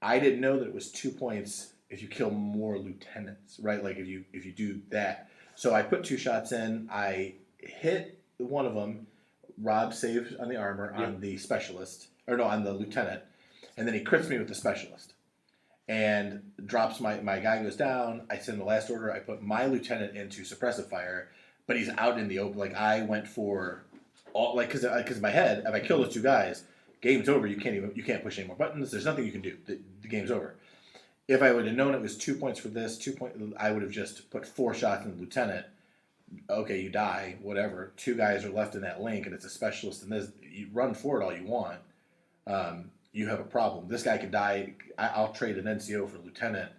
I didn't know that it was 2 points if you kill more lieutenants, right? Like if you do that. So I put 2 shots in. I hit one of them. Rob saved on the armor on the specialist, on the lieutenant, and then he crits me with the specialist, and drops my guy goes down. I send the last order. I put my lieutenant into suppressive fire, but he's out in the open. Like I went for all, like because in my head, if I kill those 2 guys, game's over. You can't push any more buttons. There's nothing you can do. The game's over. If I would have known it was 2 points for this, I would have just put 4 shots in the lieutenant. Okay, you die, whatever. 2 guys are left in that link, and it's a specialist. And this, you run for it all you want. You have a problem. This guy could die. I'll trade an NCO for lieutenant.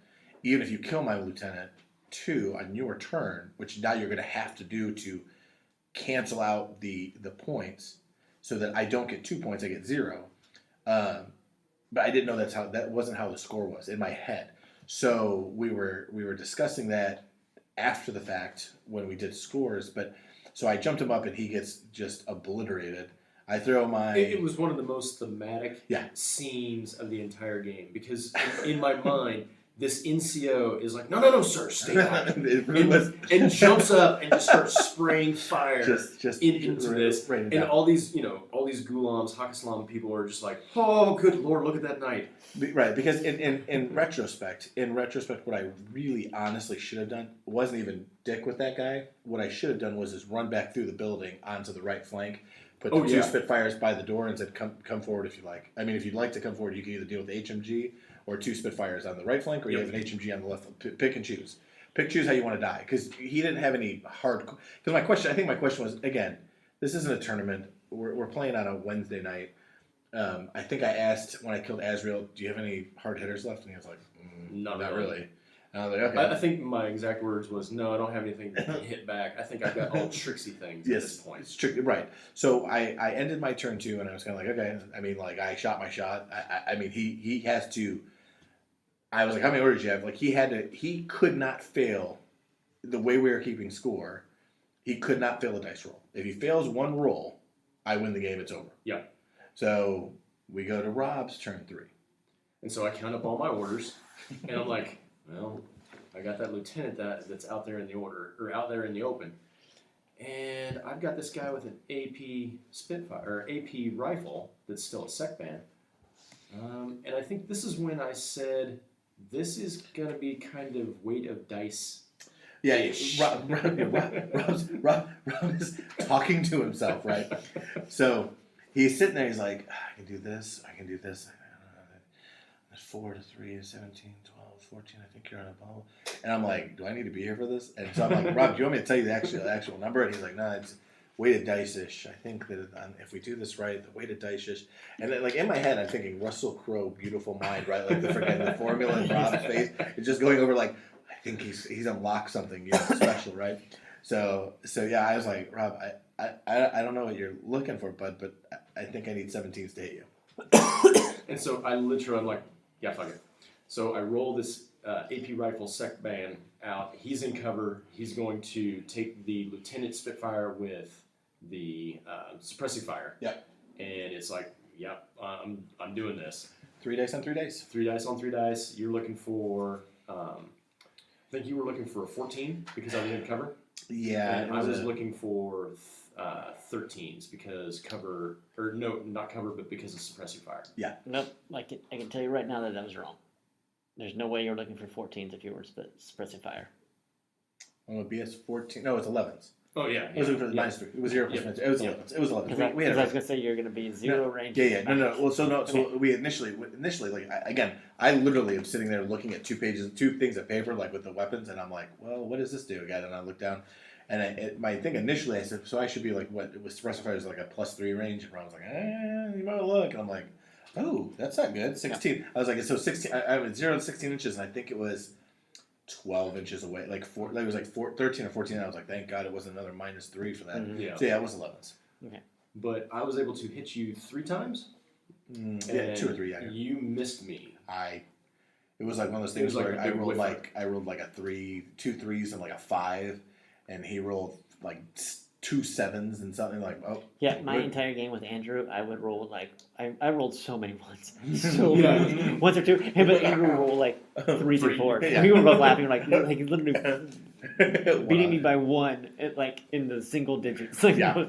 Even if you kill my lieutenant, 2 on your turn, which now you're going to have to do to cancel out the points, so that I don't get 2 points, I get 0. But I didn't know that wasn't how the score was in my head. So we were discussing that after the fact when we did scores, but so I jumped him up and he gets just obliterated. I throw my. It was one of the most thematic scenes of the entire game because in my mind, this NCO is like, no, sir, stay back, and jumps up and just starts spraying fire into this, and all these Ghulams, Hakaslam people are just like, oh, good Lord, look at that knight. Right, because in retrospect, what I really honestly should have done wasn't even dick with that guy. What I should have done was just run back through the building onto the right flank, put the two Spitfires by the door, and said, "Come forward if you like." I mean, if you'd like to come forward, you can either deal with the HMG or 2 Spitfires on the right flank, or you have an HMG on the left. Pick and choose. Choose how you want to die, because he didn't have any hard. Because I think my question was, again, this isn't a tournament. We're playing on a Wednesday night. I think I asked when I killed Azrael, do you have any hard hitters left? And he was like, not really. And I was like, okay. I think my exact words was, no, I don't have anything that can hit back. I think I've got all tricksy things at this point. It's tricky, right. So I ended my turn 2, and I was kind of like, okay. I mean, like, I shot my shot. I mean, he has to. I was like, how many orders do you have? Like, he could not fail the way we were keeping score. He could not fail a dice roll. If he fails one roll, I win the game, it's over. Yeah. So we go to Rob's turn 3. And so I count up all my orders, and I'm like, well, I got that lieutenant that's out there in the order, or out there in the open. And I've got this guy with an AP Spitfire, or AP rifle that's still a sec band. And I think this is when I said, this is going to be kind of weight of dice. Yeah, Rob is talking to himself, right? So he's sitting there, he's like, I can do this. That's 4 to 3 is 17, 12, 14. I think you're on a ball. And I'm like, do I need to be here for this? And so I'm like, Rob, do you want me to tell you the actual number? And he's like, no, it's weighted dice-ish. I think that if we do this right, the weighted dice-ish. And then, like, in my head, I'm thinking Russell Crowe, Beautiful Mind, right? Like the formula in Rob's face. It's just going over like, I think he's unlocked something special, right? So yeah, I was like, Rob, I don't know what you're looking for, bud, but I think I need 17s to hit you. And so I'm like, yeah, fuck it. So I roll this AP rifle sec band out. He's in cover. He's going to take the Lieutenant Spitfire with the suppressive fire. Yep. And it's like, yep, I'm doing this. 3 dice on 3 dice. 3 dice on 3 dice. You're looking for, I think you were looking for a 14 because I was in cover. Yeah. And I was looking for 13s because cover, or no, not cover, but because of suppressive fire. Yeah. Nope. I can tell you right now that was wrong. There's no way you're looking for 14s if you were suppressive fire. Well, BS 14. No, it's 11s. Oh yeah. It was for the -3. It was 0 plus -3. It was 11s. It was 11s. Because I was gonna say you're gonna be zero range. Yeah. No. Well, so we initially like I literally am sitting there looking at 2 things of paper like with the weapons, and I'm like, well, what does this do again? And I look down, and my thing initially I said, so I should be like, what? It was suppressive fire is like a +3 range, and Ron was like, you might look, and I'm like, oh, that's not good. 16. Yeah. I was like, so 16. I was 0 to 16 inches, and I think it was 12 inches away, like 13 or 14. And I was like, thank God it wasn't another -3 for that. Mm-hmm. Yeah. So yeah, it was 11s. Okay. But I was able to hit you 3 times. Yeah, 2 or 3. Yeah. You missed me. It was like one of those things where I rolled like a 3, 2 3s and like a 5, and he rolled like 2 7s and something like, oh. Yeah, my entire game with Andrew, I would roll like I rolled so many ones, so many 1s or 2. Hey, but Andrew would roll like 3s or 4s. Yeah. We were both laughing like literally beating me by 1 at like in the single digits. Like, yeah.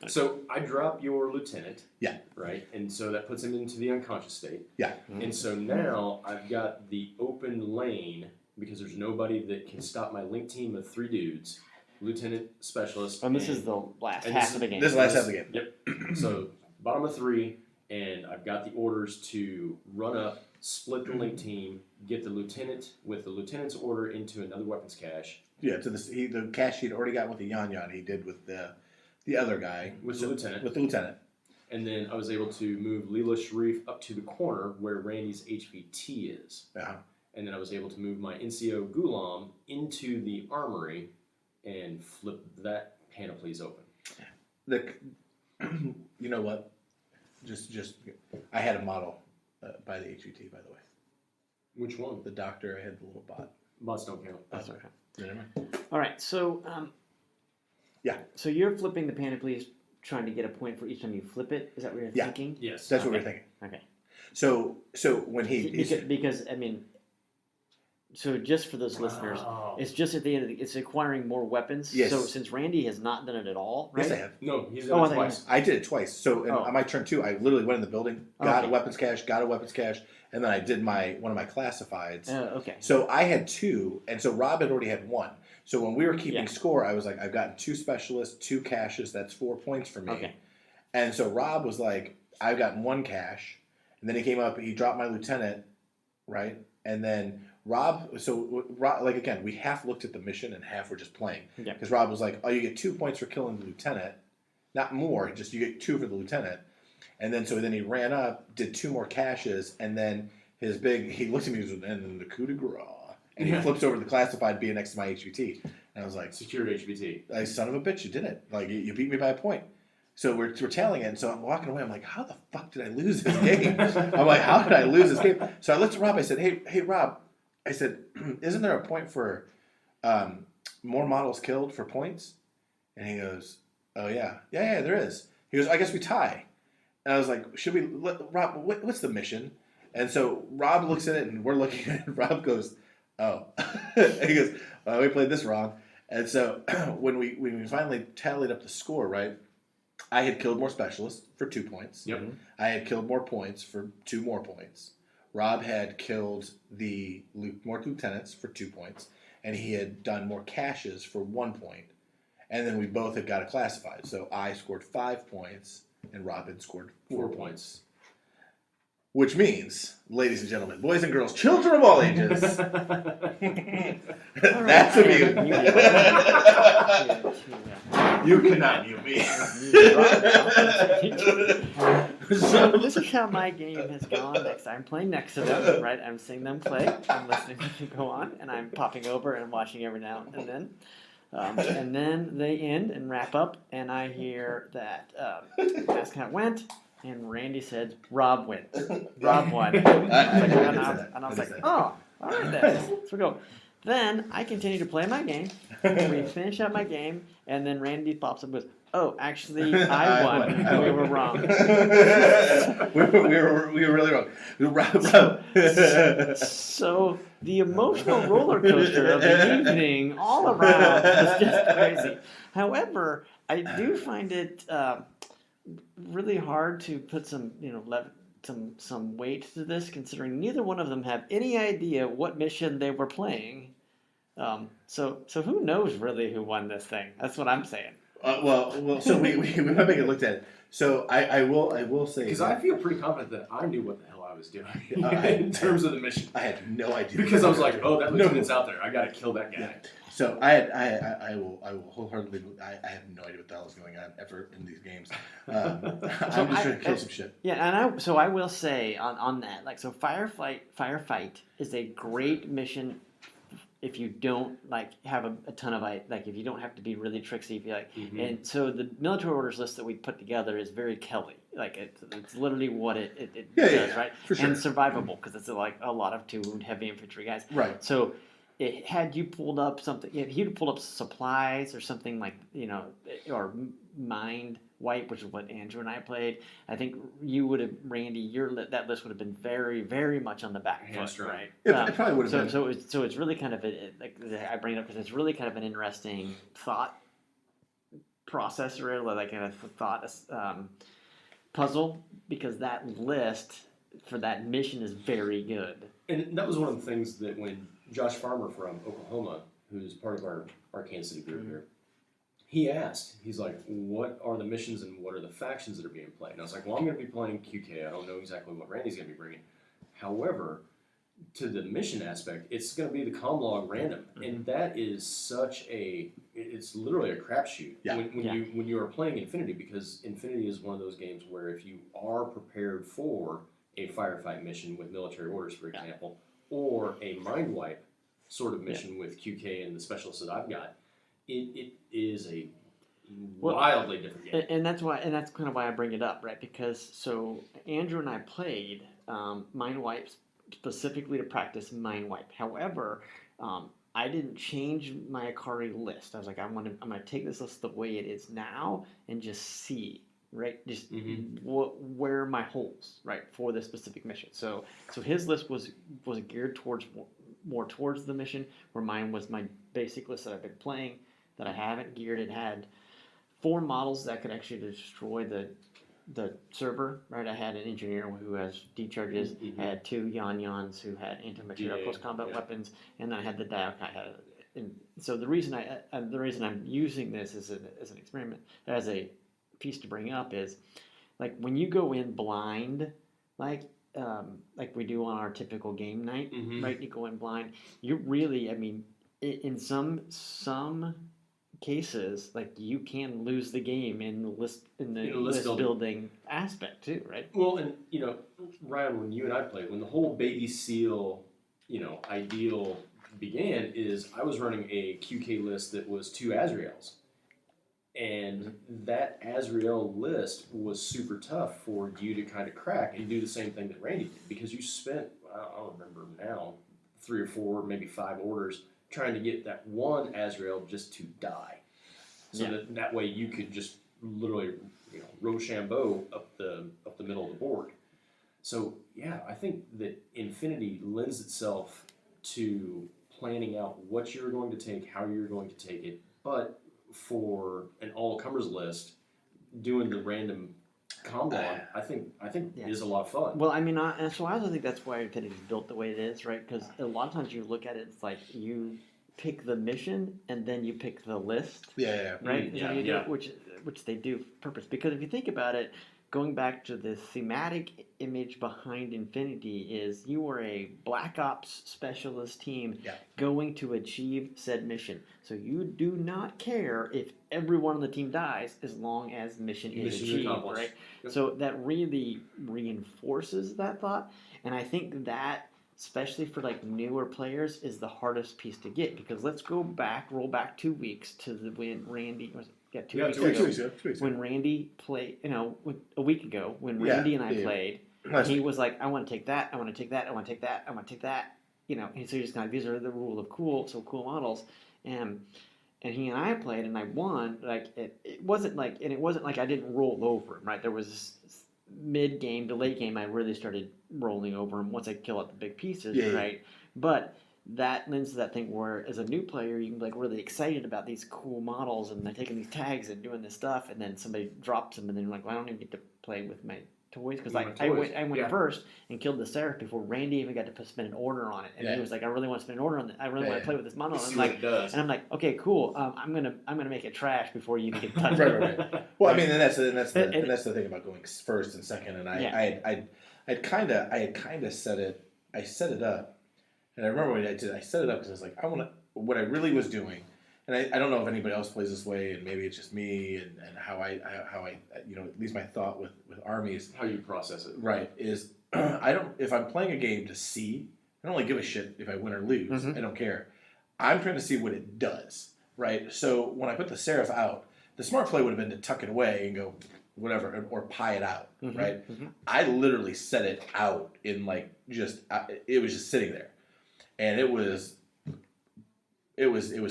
So I drop your lieutenant. Yeah. Right, and so that puts him into the unconscious state. Yeah. And so now I've got the open lane because there's nobody that can stop my link team of 3 dudes. Lieutenant, specialist. And this is the last half of the game. This is the last half of the game. Yep. So bottom of 3, and I've got the orders to run up, split the link team, get the lieutenant with the lieutenant's order into another weapons cache. Yeah, to the cache he'd already got with the Yan Yan. He did with the other guy with the lieutenant. With the lieutenant. And then I was able to move Leela Sharif up to the corner where Randy's HVT is. Uh-huh. And then I was able to move my NCO Ghulam into the armory and flip that panoplies open. You know what? Just I had a model by the HVT, by the way. Which one? The doctor, I had the little bot. Bots don't count. That's okay. Never mind. All right, so Yeah. So you're flipping the panoplies, trying to get a point for each time you flip it. Is that what you're Yeah. thinking? Yes. That's what Okay. we're thinking. Okay. So when Because I mean, so just for those listeners, Oh. it's just at the end of it's acquiring more weapons. Yes. So since Randy has not done it at all, right? yes, I have. No, he's Oh, done I it think- twice. I did it twice. So Oh. on my turn 2, I literally went in the building, got Okay. a weapons cache, and then I did one of my classifieds. Okay. So I had 2, and so Rob had already had 1. So when we were keeping Yeah. score, I was like, I've gotten 2 specialists, 2 caches. That's 4 points for me. Okay. And so Rob was like, I've gotten 1 cache, and then he came up, he dropped my lieutenant, right? And then Rob, like again, we half looked at the mission and half were just playing. Yeah. Because Rob was like, oh, you get 2 points for killing the lieutenant, not more, just you get 2 for the lieutenant. And then then he ran up, did 2 more caches, and then he looked at me and then the coup de grace. And he flips over the classified being next to my HVT. And I was like, Secured HBT. like, son of a bitch, you did it. Like, you beat me by a point. So we're tailing it, and so I'm walking away. I'm like, how the fuck did I lose this game? I'm like, how did I lose this game? So I looked at Rob. I said, hey, Rob. I said, isn't there a point for more models killed for points? And he goes, oh, yeah. Yeah, there is. He goes, I guess we tie. And I was like, should we, Rob, what's the mission? And so Rob looks at it, and we're looking at it, and Rob goes, oh. And he goes, well, we played this wrong. And so when we finally tallied up the score, right, I had killed more specialists for 2 points. Yep. I had killed more points for 2 more points. Rob had killed more lieutenants for 2 points, and he had done more caches for 1 point. And then we both had got a classified. So I scored 5 points, and Rob had scored 4 points. Which means, ladies and gentlemen, boys and girls, children of all ages, that's a mute. You cannot mute me. So this is how my game has gone. Next, I'm playing next to them, right? I'm seeing them play. I'm listening to them go on, and I'm popping over and I'm watching every now and then. And then they end and wrap up, and I hear that that's how it went. And Randy said, Rob wins. Rob won. And I was like, oh, all right then. So we go. Then I continue to play my game. We finish up my game, and then Randy pops up with, oh, actually, I won. We were wrong. we were really wrong. So the emotional roller coaster of the evening all around was just crazy. However, I do find it really hard to put some weight to this, considering neither one of them have any idea what mission they were playing. So who knows really who won this thing? That's what I'm saying. Well. So we went back and looked at it. So I will say Because I feel pretty confident that I knew what the hell I was doing I- in terms of the mission. I had no idea Because I was like, oh, that lieutenant's out there. I got to kill that guy. Yeah. So I will wholeheartedly. I have no idea what the hell is going on ever in these games. I'm just trying to kill some shit. Yeah, and I will say on that, like, so firefight is a great mission if you don't have a ton of if you don't have to be really tricksy, if you like. Mm-hmm. And so the military orders list that we put together is very Kelly. Like it's literally what it does, right? For sure. And survivable because it's like a lot of 2 heavy infantry guys. Right. So had you pulled up something, if you'd pulled up supplies or something like, or mind wipe, which is what Andrew and I played, I think you would have, Randy, that list would have been very, very much on the back foot, right? It probably would have been. So it's really kind of I bring it up because it's really kind of an interesting thought processor, like kind of thought puzzle, because that list for that mission is very good. And that was one of the things that when Josh Farmer from Oklahoma, who's part of our Kansas City group here, he asked, he's like, what are the missions and what are the factions that are being played? And I was like, well, I'm going to be playing QK. I don't know exactly what Randy's going to be bringing. However, to the mission aspect, it's going to be the comm random. And that is it's literally a crapshoot when you are playing Infinity, because Infinity is one of those games where if you are prepared for a firefight mission with military orders, for example, or a mind wipe sort of mission with QK and the specialists that I've got, it is a wildly different game. And that's kind of why I bring it up, right? Because so Andrew and I played mind wipes specifically to practice mind wipe. However, I didn't change my Akari list. I was like, I'm gonna take this list the way it is now and just see, right, just where are my holes, right, for this specific mission. So his list was geared towards more towards the mission, where mine was my basic list that I've been playing that I haven't geared. It had 4 models that could actually destroy the server, right? I had an engineer who has decharges. I had 2 Yan-Yans who had anti-material close combat weapons, and then I had the Daiokai. And so the reason I'm using this as an experiment, as a piece to bring up, is like when you go in blind, like we do on our typical game night, right? You go in blind. You really, I mean, in some cases, like you can lose the game in the list building aspect too, right? Well, and Ryan, when you and I played, when the whole baby seal, ideal began, is I was running a QK list that was 2 Azraels, and that Azrael list was super tough for you to kind of crack and do the same thing that Randy did, because you spent, I don't remember now, 3 or 4, maybe 5 orders trying to get that one Azrael just to die, so that way you could just literally Rochambeau up the middle of the board. So yeah, I think that Infinity lends itself to planning out what you're going to take, how you're going to take it, but for an all-comers list, doing the random combo, I think is a lot of fun. Well, I mean, so I also think that's why Infinity's built the way it is, right? Because a lot of times you look at it, it's like you pick the mission and then you pick the list. Right? Which they do for purpose. Because if you think about it, going back to the thematic image behind Infinity is you are a Black Ops specialist team going to achieve said mission. So you do not care if everyone on the team dies as long as mission is achieved, right? Yep. So that really reinforces that thought. And I think that, especially for like newer players, is the hardest piece to get, because let's roll back 2 weeks to when Randy was 2 weeks ago. When Randy played, a week ago, when Randy and I played, he was like, I want to take that, I want to take that, I want to take that, I want to take that, and so he's just these are the rule of cool models, and he and I played, and I won. Like it wasn't like I didn't roll over him, right? There was mid game to late game, I really started rolling over him once I kill out the big pieces, right? But that lends to that thing where, as a new player, you can be like really excited about these cool models, and they're taking these tags and doing this stuff, and then somebody drops them, and then you're like, well, I don't even get to play with my toys, because I went first and killed the Seraph before Randy even got to spend an order on it, and he was like, I really want to spend an order on it. I really want to play with this model. And I'm like, okay, cool. I'm gonna make it trash before you even get touched. right. Well, I mean, and that's the thing about going first and second. And I had kind of set it up. And I remember when I did, I set it up because I was like, what I really was doing, and I don't know if anybody else plays this way, and maybe it's just me and how I at least my thought with armies. How you process it. Right, is if I'm playing a game to see, I don't really give a shit if I win or lose. I don't care. I'm trying to see what it does, right? So when I put the Seraph out, the smart play would have been to tuck it away and go whatever, or pie it out, right? I literally set it out in it was just sitting there. And it was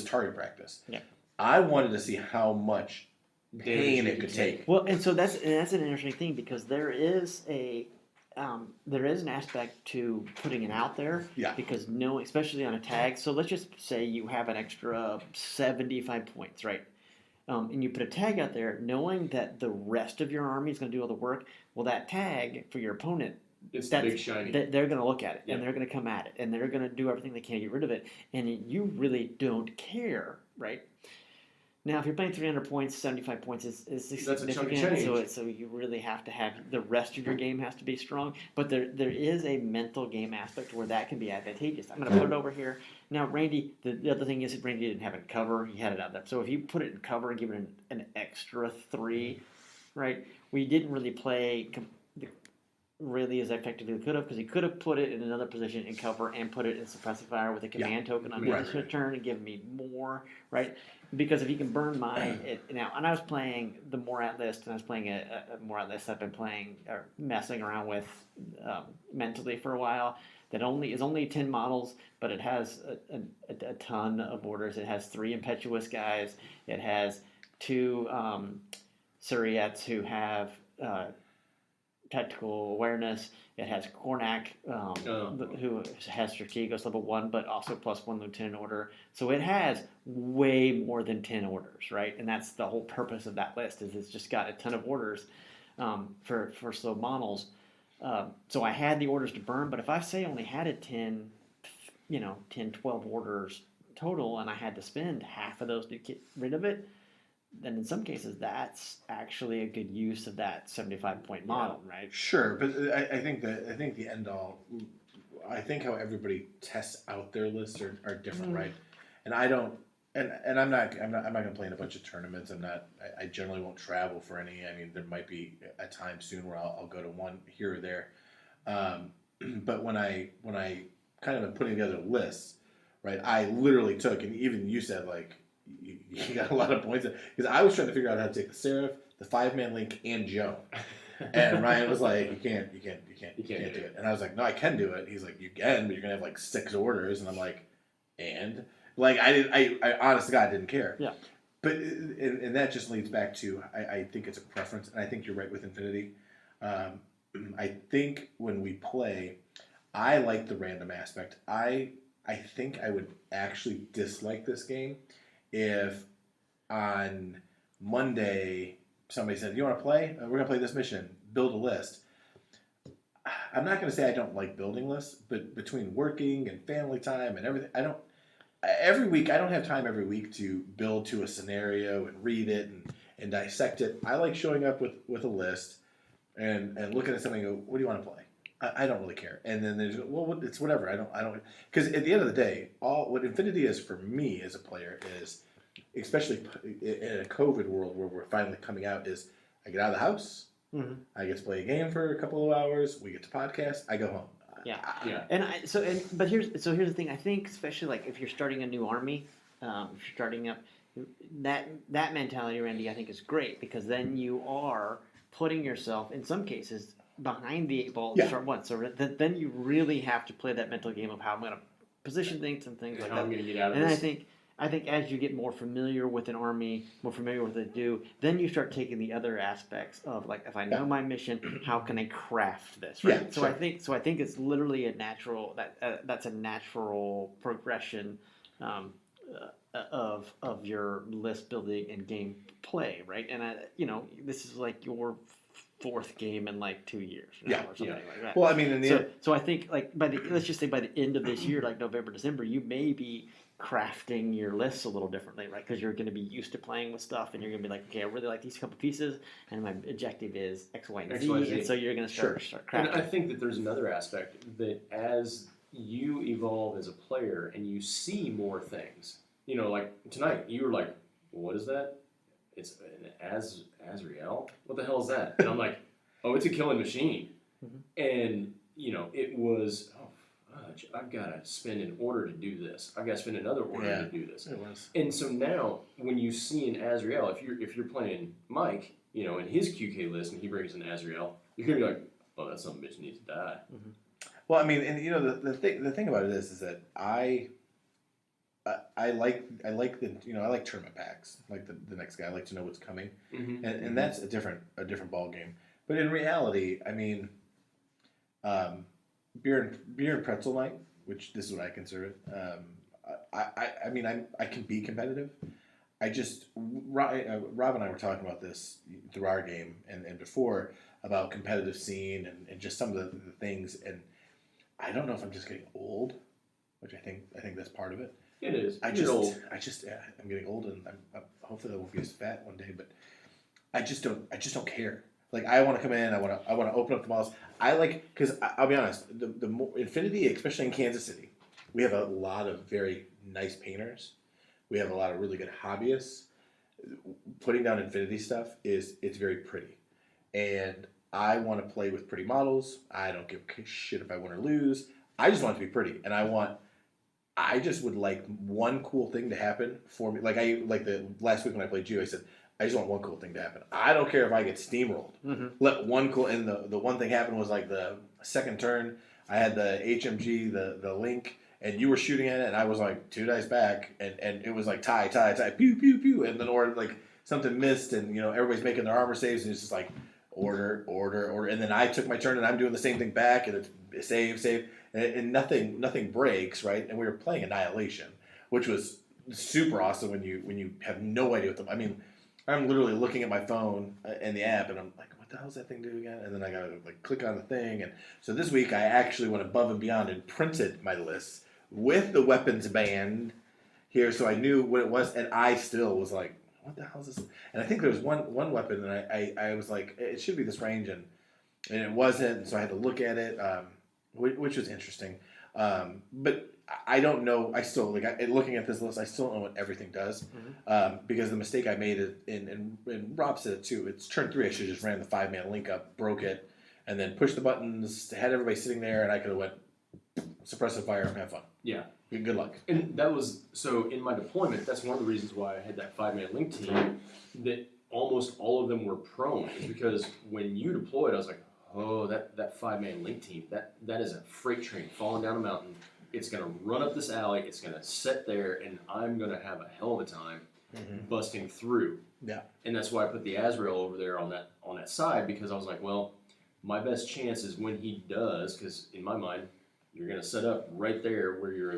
target practice. Yeah. I wanted to see how much pain it could take. Well, and so that's an interesting thing, because there is an aspect to putting it out there. Yeah. Because especially on a tag. So let's just say you have an extra 75 points, right? And you put a tag out there, knowing that the rest of your army is going to do all the work. Well, that tag for your opponent, it's big shiny. They're going to look at it, and they're going to come at it, and they're going to do everything they can to get rid of it, and you really don't care, right? Now, if you're playing 300 points, 75 points is significant, so you really have to have the rest of your game has to be strong. But there is a mental game aspect where that can be advantageous. I'm going to put it over here. Now, Randy, the other thing is that Randy didn't have it in cover. He had it out there. So if you put it in cover and give it an extra 3, right, we didn't really play really as effectively as he could have, because he could have put it in another position in cover and put it in suppressive fire with a command token on his turn and give me more, right? Because if he can burn now, and I was playing the Morat list, and I was playing a Morat list I've been playing or messing around with mentally for a while, that is only 10 models, but it has a ton of orders. It has 3 impetuous guys. It has 2 Suriettes who have tactical awareness. It has Cornac, who has Strategos level 1, but also +1 lieutenant order. So it has way more than 10 orders, right? And that's the whole purpose of that list, is it's just got a ton of orders for slow models. So I had the orders to burn, but if I say only had 10, 12 orders total, and I had to spend half of those to get rid of it, then in some cases that's actually a good use of that 75-point model, right? Sure, but I think the end all. I think how everybody tests out their lists are different, right? And I don't, and I'm not going to play in a bunch of tournaments. I generally won't travel for any. I mean, there might be a time soon where I'll go to one here or there. But when I kind of am putting together lists, right? I literally took, and even you said like. You got a lot of points because I was trying to figure out how to take the Seraph, the 5-man link, and Joan, and Ryan was like, "You can't do it." And I was like, "No, I can do it." He's like, "You can, but you're gonna have like 6 orders," and I'm like, "And like I honest to God didn't care." Yeah. But and that just leads back to I think it's a preference, and I think you're right with Infinity. I think when we play, I like the random aspect. I think I would actually dislike this game if on Monday somebody said, "You want to play? We're going to play this mission. Build a list." I'm not going to say I don't like building lists, but between working and family time and everything, I don't have time every week to build to a scenario and read it and dissect it. I like showing up with a list and looking at something and go, "What do you want to play?" I don't really care. And then there's, well, it's whatever. I don't, because at the end of the day, what Infinity is for me as a player is, especially in a COVID world where we're finally coming out, is I get out of the house, I get to play a game for a couple of hours, we get to podcast, I go home. Yeah. But here's the thing. I think especially like if you're starting a new army, if you're starting up, that mentality, Randy, I think is great, because then you are putting yourself in some cases behind the 8 ball to start one. So then you really have to play that mental game of how I'm going to position things and things like that. How I'm going to get out of this. And I think as you get more familiar with an army, more familiar with what they do, then you start taking the other aspects of like, if I know my mission, how can I craft this? Right. Yeah, so sure. I think it's literally a natural that's a natural progression of your list building and game play, right? And this is like your 4th game in like 2 years, or something like that. Well, I mean, so I think like let's just say by the end of this year, like November, December, you may be crafting your lists a little differently, right? Because you're going to be used to playing with stuff, and you're going to be like, okay, I really like these couple pieces, and my objective is X, Y, and Z, and so you're going to start crafting. And I think that there's another aspect that as you evolve as a player and you see more things, like tonight, you were like, what is that? It's an Azrael? What the hell is that? And I'm like, oh, it's a killing machine. And, it was, fudge, I've got to spend an order to do this. I've got to spend another order to do this. It was. And so now, when you see an Azrael, if you're playing Mike, in his QK list, and he brings an Azrael, you're going to be like, oh, that son of a bitch needs to die. Well, I mean, and the thing about it is that I like I like tournament packs, like the next guy. I like to know what's coming, and that's a different ball game. But in reality, I mean, beer and pretzel night, which this is what I consider it. I mean, I can be competitive. I just Rob and I were talking about this through our game and before about competitive scene and just some of the things, and I don't know if I'm just getting old, which I think that's part of it. It is. I'm getting old, and I'm hopefully I won't be as fat one day. But I just don't care. Like I want to come in, I want to open up the models. I like, because I'll be honest, the more Infinity, especially in Kansas City, we have a lot of very nice painters. We have a lot of really good hobbyists. Putting down Infinity stuff it's very pretty, and I want to play with pretty models. I don't give a shit if I win or lose. I just want it to be pretty, and I just would like one cool thing to happen for me. Like the last week when I played you, I said, I just want one cool thing to happen. I don't care if I get steamrolled. Let one cool, and the one thing happen was like the second turn, I had the HMG, the Link, and you were shooting at it, and I was like 2 dice back, and it was like tie, pew, pew, pew, and then or like something missed, and everybody's making their armor saves, and it's just like order, and then I took my turn, and I'm doing the same thing back, and it's save, and nothing breaks, right? And we were playing Annihilation, which was super awesome when you have no idea what I mean, I'm literally looking at my phone and the app, and I'm like, what the hell does that thing do again? And then I gotta like click on the thing, and so this week I actually went above and beyond and printed my list with the weapons band here, so I knew what it was, and I still was like, what the hell is this? And I think there was one weapon, and I was like, it should be this range, and it wasn't, and so I had to look at it, which was interesting. But I don't know. I still looking at this list. I still don't know what everything does, because the mistake I made and Rob said it too. It's turn 3. I should have just ran the 5-man link up, broke it, and then pushed the buttons. Had everybody sitting there, and I could have went suppressive fire and have fun. Yeah. Good luck. And that was so in my deployment. That's one of the reasons why I had that 5-man link team. That almost all of them were prone, is because when you deployed, I was like, oh, that 5-man link team, that is a freight train falling down a mountain. It's going to run up this alley. It's going to sit there, and I'm going to have a hell of a time busting through. Yeah. And that's why I put the Azrael over there on that side, because I was like, well, my best chance is when he does, because in my mind, you're going to set up right there where your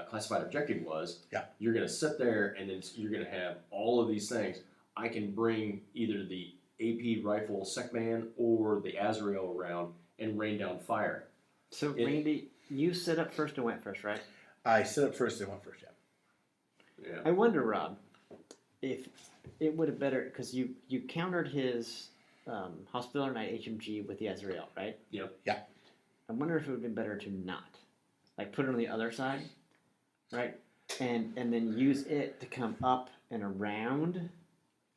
classified objective was. Yeah. You're going to sit there, and then you're going to have all of these things. I can bring either the AP rifle SecMan or the Azrael around and rain down fire. So, Randy, you set up first and went first, right? I set up first and went first, yeah. Yeah. I wonder, Rob, if it would have better, because you countered his Hospitaller Knight HMG with the Azrael, right? Yep. Yeah. I wonder if it would have been better to not. Like, put it on the other side, right? And then use it to come up and around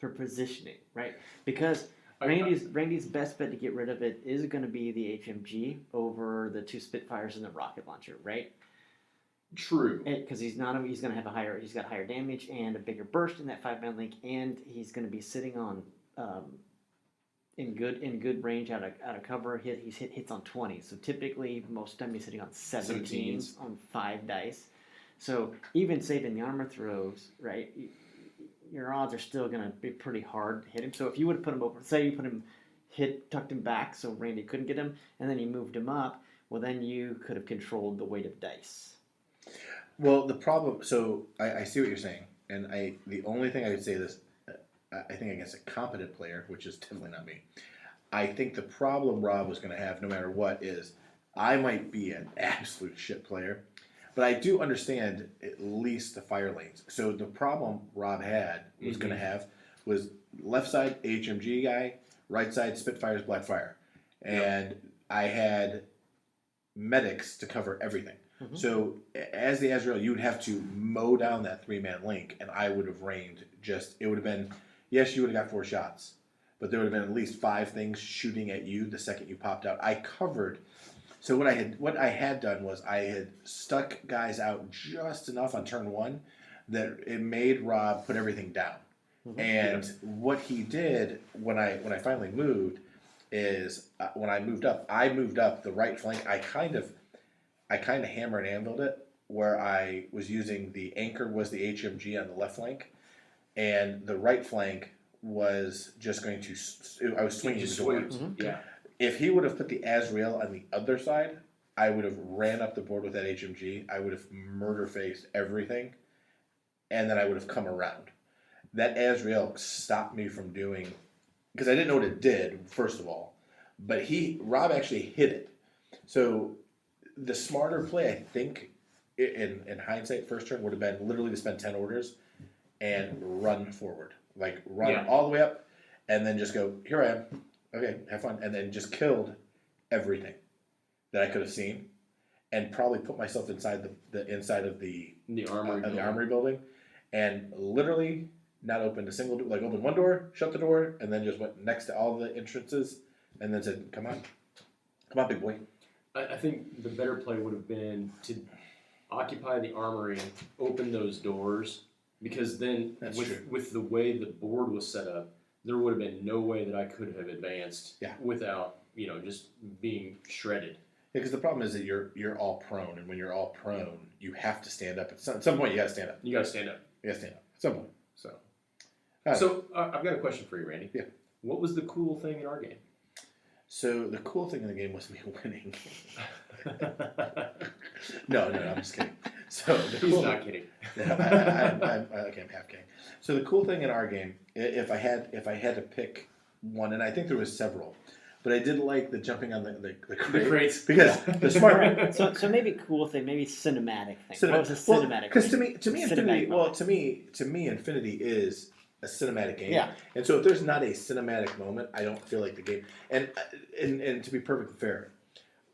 for positioning, right? Because Randy's best bet to get rid of it is going to be the HMG over the 2 Spitfires and the rocket launcher, right? True. Because he's going to have he's got higher damage and a bigger burst in that 5-man link, and he's going to be sitting on in good range out of cover. He's hits on 20. So typically most of the time he's hitting on 17s on 5 dice. So even saving the armor throws, right? Your odds are still going to be pretty hard to hit him. So if you would have put him over, say you tucked him back so Randy couldn't get him, and then you moved him up, well, then you could have controlled the weight of dice. Well, the problem, so I see what you're saying, and the only thing I would say is, I think against a competent player, which is definitely not me, I think the problem Rob was going to have no matter what is, I might be an absolute shit player, but I do understand at least the fire lanes. So the problem Rob had was going to have was left side HMG guy, right side Spitfires Blackfire. And I had medics to cover everything. So as the Azrael, you would have to mow down that 3-man link, and I would have rained it would have been, yes, you would have got 4 shots, but there would have been at least 5 things shooting at you the second you popped out. I covered. So what I had done was I had stuck guys out just enough on turn 1 that it made Rob put everything down. And what he did when I finally moved is when I moved up the right flank. I kind of hammer and anviled it, where I was using the anchor was the HMG on the left flank, and the right flank was just going to. I was swinging the door. Yeah. If he would have put the Azrael on the other side, I would have ran up the board with that HMG. I would have murder faced everything, and then I would have come around. That Azrael stopped me from doing, because I didn't know what it did, first of all, but Rob actually hit it. So the smarter play, I think, in hindsight, first turn would have been literally to spend 10 orders and run forward. Like run all the way up and then just go, here I am. Okay, have fun. And then just killed everything that I could have seen and probably put myself inside the inside of the armory building and literally not opened a single door, like opened one door, shut the door, and then just went next to all the entrances and then said, come on, big boy. I think the better play would have been to occupy the armory, open those doors, because then with the way the board was set up, there would have been no way that I could have advanced without just being shredded. Because the problem is that you're all prone, and when you're all prone, you have to stand up. At some point, you got to stand up. You got to stand up. You got to stand up at some point. So, All right. I've got a question for you, Randy. Yeah. What was the cool thing in our game? So the cool thing in the game was me winning. No, I'm just kidding. So He's not kidding. Okay, I'm half kidding. So the cool thing in our game, if I had to pick one, and I think there was several, but I did like the jumping on the crates because the smart. So maybe cool thing, maybe cinematic thing. What was a cinematic? Because thing? to me, Infinity. Well, to me, Infinity is a cinematic game. Yeah. And so if there's not a cinematic moment, I don't feel like the game. And to be perfectly fair,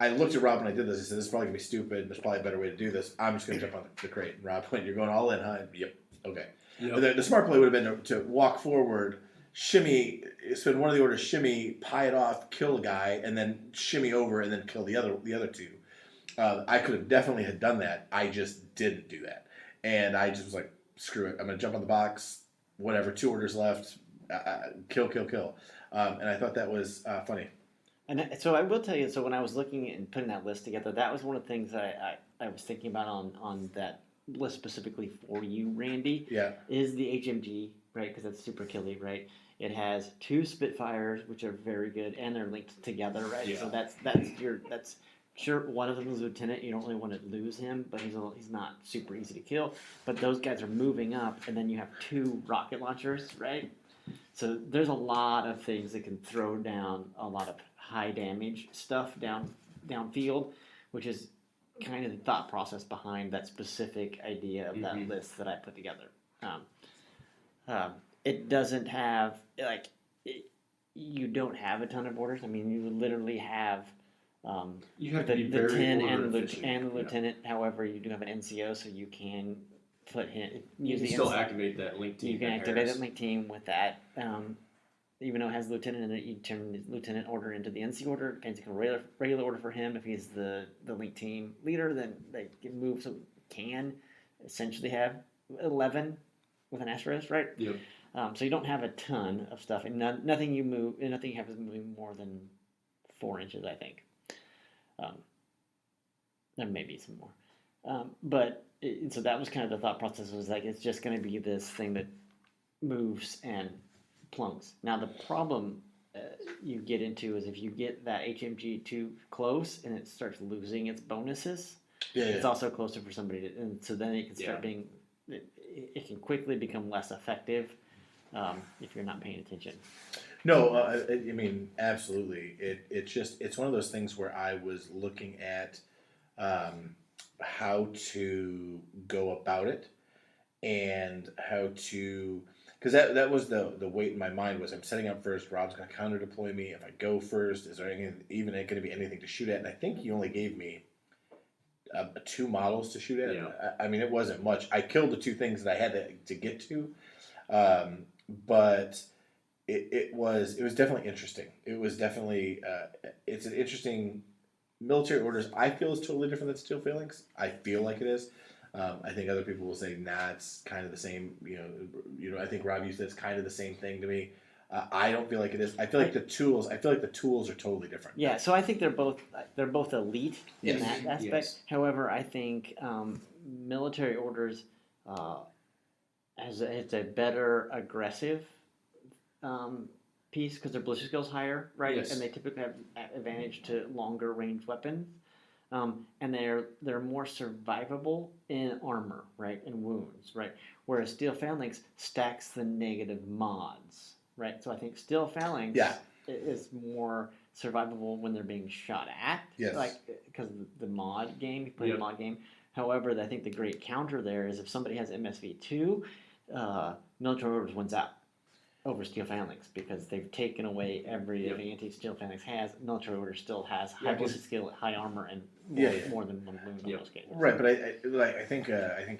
I looked at Rob when I did this. I said, "This is probably gonna be stupid. There's probably a better way to do this. I'm just gonna jump on the crate." And Rob went, "You're going all in, huh?" Yep. Okay. Yep. The smart play would have been to walk forward, shimmy, spend one of the orders, shimmy, pie it off, kill a guy, and then shimmy over and then kill the other two. I could have definitely had done that. I just didn't do that, and I just was like, "Screw it. I'm gonna jump on the box. Whatever. 2 orders left. Kill. And I thought that was funny. And so I will tell you. So when I was looking and putting that list together, that was one of the things that I was thinking about on that list specifically for you, Randy. Yeah. Is the HMG, right? Because that's super killy, right? It has 2 Spitfires, which are very good, and they're linked together, right? Yeah. So that's sure. One of them is Lieutenant. You don't really want to lose him, but he's not super easy to kill. But those guys are moving up, and then you have 2 rocket launchers, right? So there's a lot of things that can throw down a lot of high damage stuff downfield, which is kind of the thought process behind that specific idea of that list that I put together. It doesn't have you don't have a ton of orders. I mean, you literally have You have to the be very 10 order and the efficient. lieutenant. However, you do have an NCO, so you can put him. You Use can the still NCO. activate that link team. You can that activate pairs. that link team with that. Even though it has lieutenant in it, you turn the lieutenant order into the NC order. And it's a regular order for him. If he's the link team leader, then they can move. So can essentially have 11 with an asterisk, right? Yep. So you don't have a ton of stuff, and nothing you have is moving more than 4 inches, I think. There may be some more, so that was kind of the thought process. Was like it's just going to be this thing that moves and plunks. Now the problem you get into is if you get that HMG too close and it starts losing its bonuses. It's also closer for somebody to, and so then it can start being. It can quickly become less effective if you're not paying attention. No, I mean, absolutely. It's one of those things where I was looking at how to go about it and how to, because that was the weight in my mind was I'm setting up first. Rob's going to counter deploy me. If I go first, is there even going to be anything to shoot at? And I think he only gave me 2 models to shoot at. Yeah. I mean, it wasn't much. I killed the 2 things that I had to get to, but it was definitely interesting. It was definitely it's an interesting military orders. I feel is totally different than Steel Phalanx. I feel like it is. I think other people will say, nah, it's kind of the same. I think Rob, you said it's kind of the same thing to me. I don't feel like it is. I feel like the tools are totally different. Yeah, so I think they're both elite in Yes. that aspect. Yes. However, I think military orders it's a better aggressive piece because their ballistic skills higher, right? Yes. And they typically have advantage to longer range weapons. And they're more survivable in armor, right, and wounds, right. Whereas Steel Phalanx stacks the negative mods, right. So I think Steel Phalanx is more survivable when they're being shot at, Yes. like because the mod game, you play the mod game. However, I think the great counter there is if somebody has MSV2, military orders wins out over Steel Phalanx because they've taken away every advantage Steel Phalanx has. Military Order still has high ballistic skill, high armor, and more than one wound in those cases. Right, but I think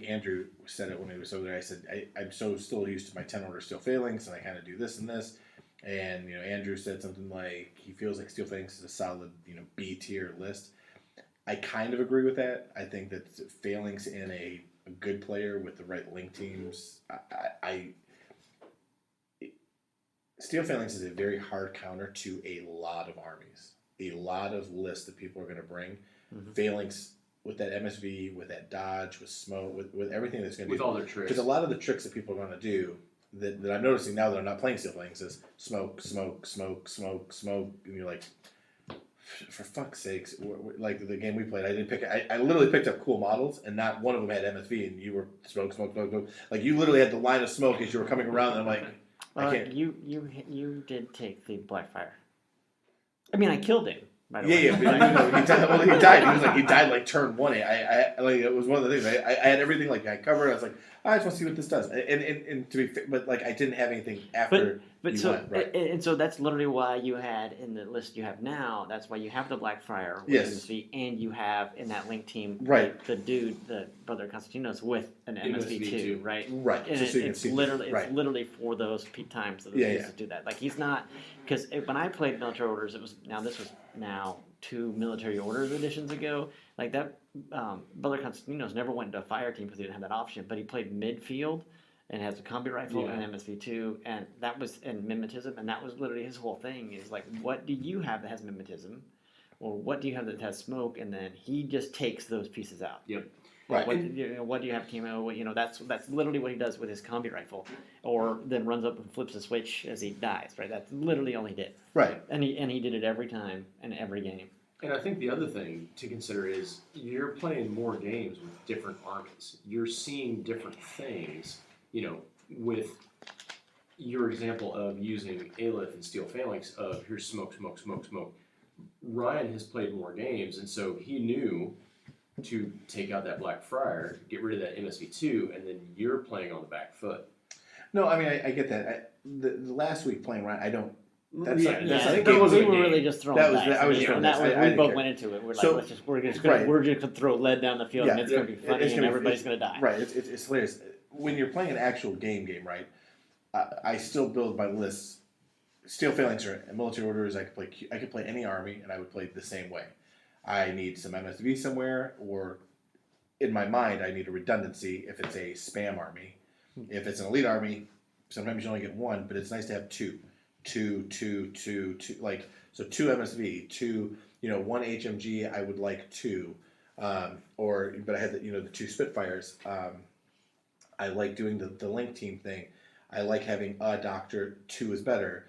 Andrew said it when he was over there. I said I'm so still used to my 10 order Steel Phalanx, and I kind of do this and this. And Andrew said something like he feels like Steel Phalanx is a solid B tier list. I kind of agree with that. I think that Phalanx in a good player with the right link teams, Steel Phalanx is a very hard counter to a lot of armies, a lot of lists that people are going to bring. Phalanx with that MSV, with that dodge, with smoke, with everything that's going to with all their tricks. Because a lot of the tricks that people are going to do that I'm noticing now that I'm not playing Steel Phalanx is smoke, smoke, smoke, smoke, smoke, and you're like, for fuck's sakes, like the game we played, I literally picked up cool models, and not one of them had MSV, and you were smoke, smoke, smoke, smoke. Like you literally had the line of smoke as you were coming around, and I'm like, I can't. You did take the Blackfire. I mean, I killed him. By the Yeah, way. yeah, but, he died. Well, he died. He died like turn 1. I like it was one of the things. I had everything like I covered. I was like, I just want to see what this does. And to be, but like I didn't have anything after. But so that's literally why you had in the list you have now. That's why you have the Blackfire with MSV, and you have in that link team the brother Constantinos with an MSV too, right? Right. And it's literally for those times that he do that. Like he's not because when I played military orders, this was 2 military orders editions ago. Like that, brother Constantinos never went into a fire team because he didn't have that option, but he played midfield. And has a combi rifle and MSV2, and that was in mimetism, and that was literally his whole thing. Is like, what do you have that has mimetism, or what do you have that has smoke? And then he just takes those pieces out. Yep. Right. What do you have camo? That's literally what he does with his combi rifle, or then runs up and flips a switch as he dies. Right. That's literally all he did. Right. And he did it every time in every game. And I think the other thing to consider is you're playing more games with different armies. You're seeing different things. With your example of using Aleph and Steel Phalanx of here's smoke, smoke, smoke, smoke. Ryan has played more games, and so he knew to take out that Black Friar, get rid of that MSV2, and then you're playing on the back foot. No, I mean I get that. The last week playing Ryan, I don't. We were really just throwing dice. We both went into it. We're like, we're just gonna throw lead down the field, and it's gonna be funny, and everybody's gonna die. Right. It's hilarious. When you're playing an actual game, right? I still build my lists. Steel Phalanx or military orders, I could play any army, and I would play the same way. I need some MSV somewhere, or in my mind, I need a redundancy if it's a spam army. If it's an elite army, sometimes you only get one, but it's nice to have two. Like, so 2 MSV, 2, 1 HMG, I would like 2. But I had the 2 Spitfires. I like doing the link team thing. I like having a doctor. 2 is better.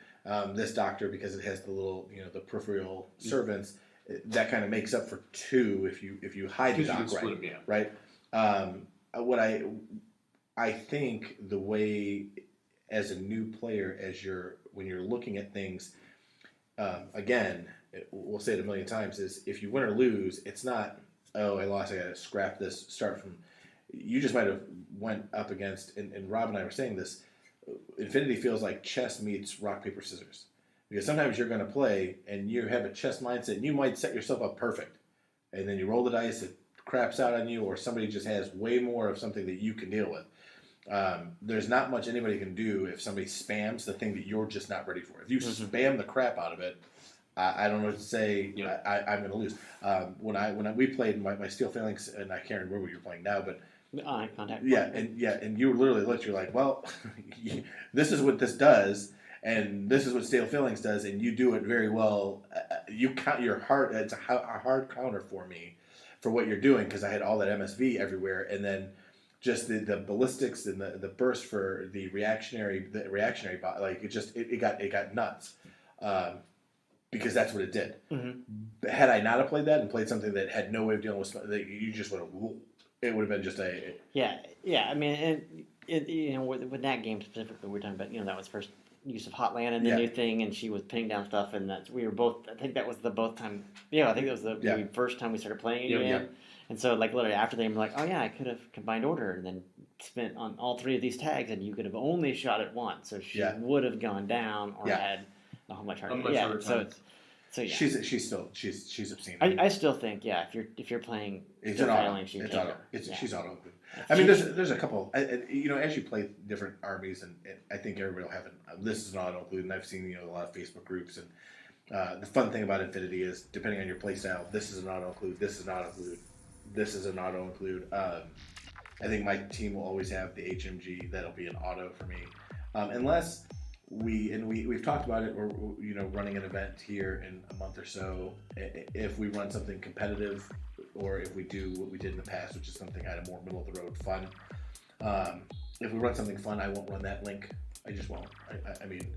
This doctor, because it has the little, the peripheral servants, that kind of makes up for 2 if you hide the doc right. What I think the way as a new player, when you're looking at things, again, we'll say it a million times, is if you win or lose, it's not, oh, I lost, I got to scrap this, start from. You just might have went up against, and Rob and I were saying this, Infinity feels like chess meets rock, paper, scissors. Because sometimes you're going to play, and you have a chess mindset, and you might set yourself up perfect. And then you roll the dice, it craps out on you, or somebody just has way more of something that you can deal with. There's not much anybody can do if somebody spams the thing that you're just not ready for. If you spam the crap out of it, I don't know what to say. I'm going to lose. When we played my Steel Phalanx, and I can't remember what you're playing now, but contact. And you literally looked. You're like, well, this is what this does, and this is what Steel Phalanx does, and you do it very well. You count your heart. It's a hard counter for me for what you're doing because I had all that MSV everywhere, and then just the ballistics and the burst for the reactionary like it got nuts. Because that's what it did. Mm-hmm. Had I not have played that and played something that had no way of dealing with smoke, you just would have. It would have been just a. Yeah. I mean, with that game specifically, we're talking about that was first use of Hotland and the new thing, and she was pinning down stuff, and that we were both. I think that was the both time. Yeah, I think that was the first time we started playing again. Yeah. And so, like literally after they were like, oh yeah, I could have combined order and then spent on all 3 of these tags, and you could have only shot it once, so she would have gone down or had a whole much harder. So yeah. She's obscene. I still think if you're playing it's an auto. She's auto include. I mean there's a couple as you play different armies and I think everybody will have this is an auto include, and I've seen a lot of Facebook groups, and the fun thing about Infinity is depending on your play style, this is an auto include, this is an auto include, this is an auto include. I think my team will always have the HMG that'll be an auto for me, unless we've talked about it. We're running an event here in a month or so. If we run something competitive, or if we do what we did in the past, which is something kind of more middle of the road fun. If we run something fun, I won't run that link. I just won't. I mean,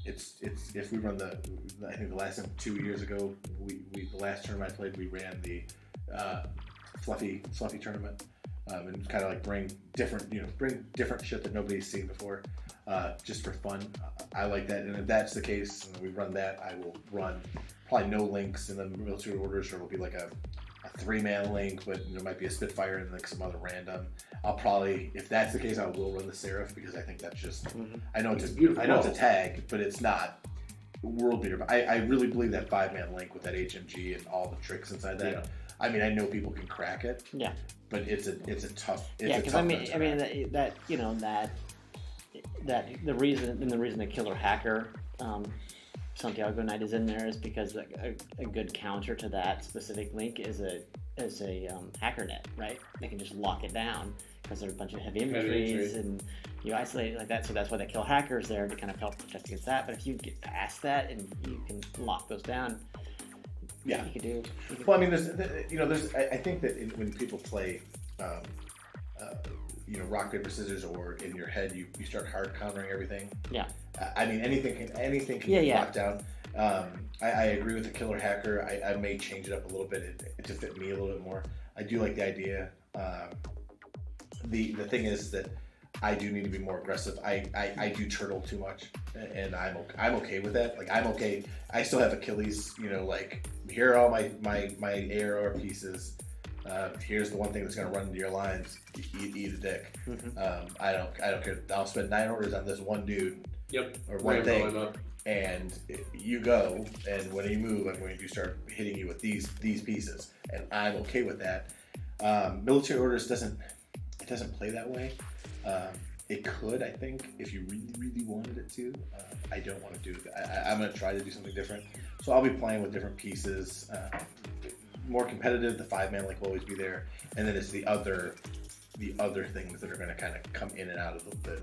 it's if we run I think the last time 2 years ago, the last tournament I played, we ran the fluffy tournament. And kind of like bring different shit that nobody's seen before, just for fun. I like that, and if that's the case, and we run that, I will run probably no links in the military orders, or it'll be like a 3-man link, but there might be a Spitfire and like some other random. I'll probably, if that's the case, I will run the Seraph, because I think that's just, I know it's a tag, but it's not world beater. But I really believe that 5-man link with that HMG and all the tricks inside that. Yeah. I mean, I know people can crack it. Yeah. But it's a tough. Because the reason the Killer Hacker Santiago Knight is in there is because a good counter to that specific link is a hacker net, right? They can just lock it down because there are a bunch of heavy infantries and you isolate it like that. So that's why the Kill Hacker is there to kind of help protect against that. But if you get past that and you can lock those down. Yeah, you could do. Well, I mean, there's. I think that when people play, rock paper scissors, or in your head you start hard countering everything. Yeah. I mean, anything can be locked down. I agree with the Killer Hacker. I may change it up a little bit to fit me a little bit more. I do like the idea. The thing is that I do need to be more aggressive. I do turtle too much, and I'm okay with that. Like, I'm okay. I still have Achilles. Like, here are all my ARR pieces. Here's the one thing that's going to run into your lines. Eat a dick. I don't care. I'll spend 9 orders on this one dude. Yep. Or one thing. And you go, and when you move, I'm going to start hitting you with these pieces, and I'm okay with that. Military orders doesn't play that way. It could, I think, if you really, really wanted it to. I don't want to do it. I'm going to try to do something different. So I'll be playing with different pieces. More competitive, the 5-man link will always be there. And then it's the other things that are going to kind of come in and out of the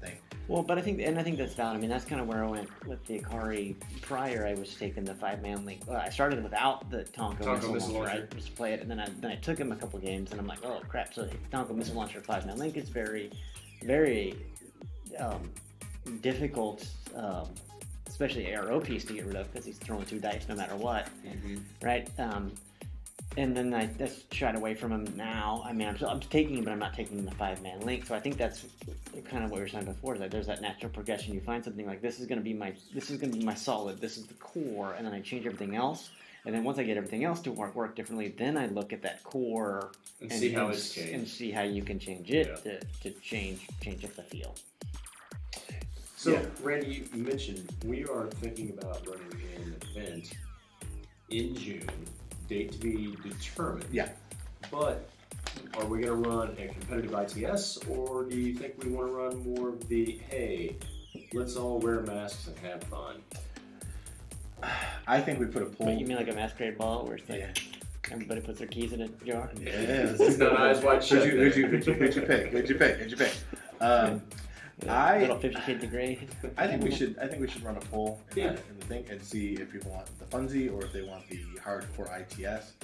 thing. Well, but I think that's valid. I mean, that's kind of where I went with the Akari prior. I was taking the 5-man link. Well, I started without the Tonko missile launcher, just to play it, and then I took him a couple games, and I'm like, oh crap! So the Tonko missile launcher 5-man link is very, very difficult, especially ARO piece to get rid of, because he's throwing 2 dice no matter what, right? And then I just shied away from him now. I mean, I'm taking him, but I'm not taking the 5-man link. So I think that's kind of what we were saying before. Is that there's that natural progression. You find something like this is going to be my solid. This is the core, and then I change everything else. And then once I get everything else to work differently, then I look at that core and see how it's changed, and see how you can change it to change up the feel. So, Randy, you mentioned we are thinking about running an event in June. Date to be determined. Yeah. But are we going to run a competitive ITS, or do you think we want to run more of the, hey, let's all wear masks and have fun? I think we put a poll. But you mean like a masquerade ball where it's like everybody puts their keys in a jar? Yeah. It's not eyes wide shut. Who'd you pick? Little 50 degree. I think we should run a poll in the thing and see if people want the funzie or if they want the hardcore ITS.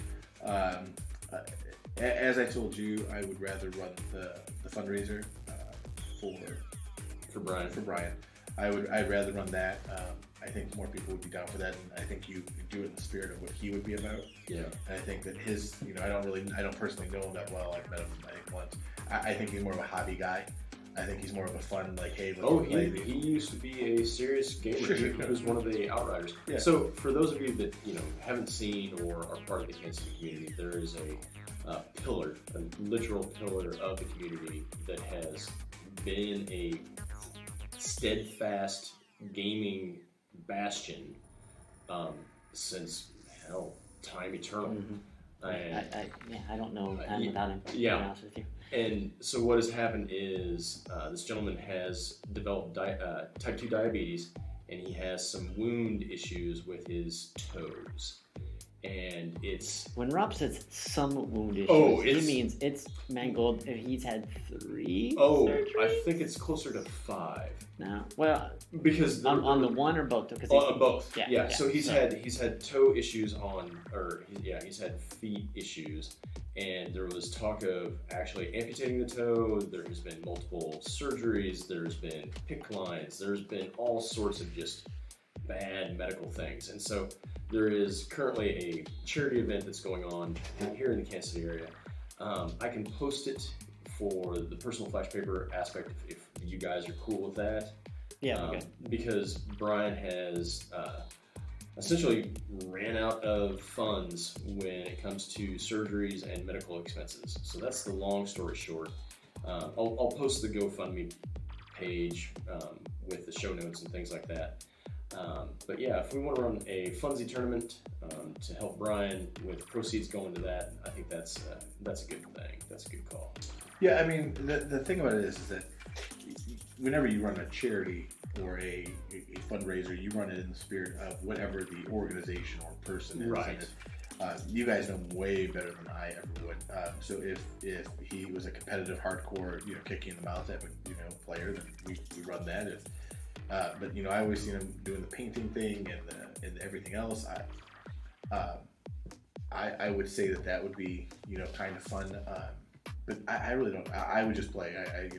As I told you, I would rather run the fundraiser for Brian. I'd rather run that. I think more people would be down for that, and I think you do it in the spirit of what he would be about. Yeah. And I think that his, I don't personally know him that well. I've met him I think once. I think he's more of a hobby guy. I think he's more of a fun, like, hey, let's play. He used to be a serious gamer. He was one of the outriders. Yeah. So for those of you that haven't seen or are part of the Kansas City community, there is a pillar, a literal pillar of the community that has been a steadfast gaming bastion since time eternal. Mm-hmm. I don't know time without him. To be honest with you. And so what has happened is this gentleman has developed type 2 diabetes, and he has some wound issues with his toes. and it's When Rob says some wound issues, he it's- means it's mangled. He's had 3 I surgeries? think it's closer to 5 No. Well, because on the one or both? Because both. Yeah, Yeah. yeah. So he's had toe issues he's had feet issues, and there was talk of actually amputating the toe. There has been multiple surgeries. There's been PICC lines. There's been all sorts of just bad medical things, and so there is currently a charity event that's going on here in the Kansas City area. I can post it for the personal flash paper aspect if you guys are cool with that. Yeah, okay. Because Brian has essentially ran out of funds when it comes to surgeries and medical expenses. So that's the long story short. I'll post the GoFundMe page with the show notes and things like that. But yeah, if we want to run a funsy tournament to help Brian with proceeds going to that, I think that's a good thing. That's a good call. Yeah, I mean, the thing about it is that whenever you run a charity or a fundraiser, you run it in the spirit of whatever the organization or person is. Right. And you guys know way better than I ever would. So if he was a competitive, hardcore, kick you in the mouth type of player, then we run that. But I always seen him doing the painting thing and everything else. I would say that would be kind of fun. But I really don't. I would just play.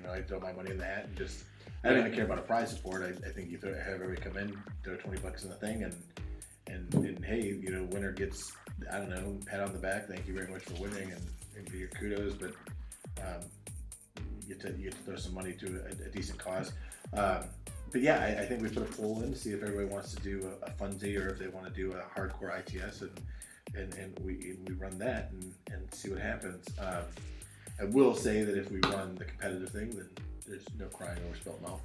I throw my money in the hat and just. I don't even care about a prize support. I think you have everybody come in, throw $20 in the thing, and hey, winner gets, I don't know, pat on the back. Thank you very much for winning and your kudos. But you get to throw some money to a decent cause. But yeah, I think we put a poll in to see if everybody wants to do a funsy or if they want to do a hardcore ITS, and we run that and see what happens. I will say that if we run the competitive thing, then there's no crying over spilt milk.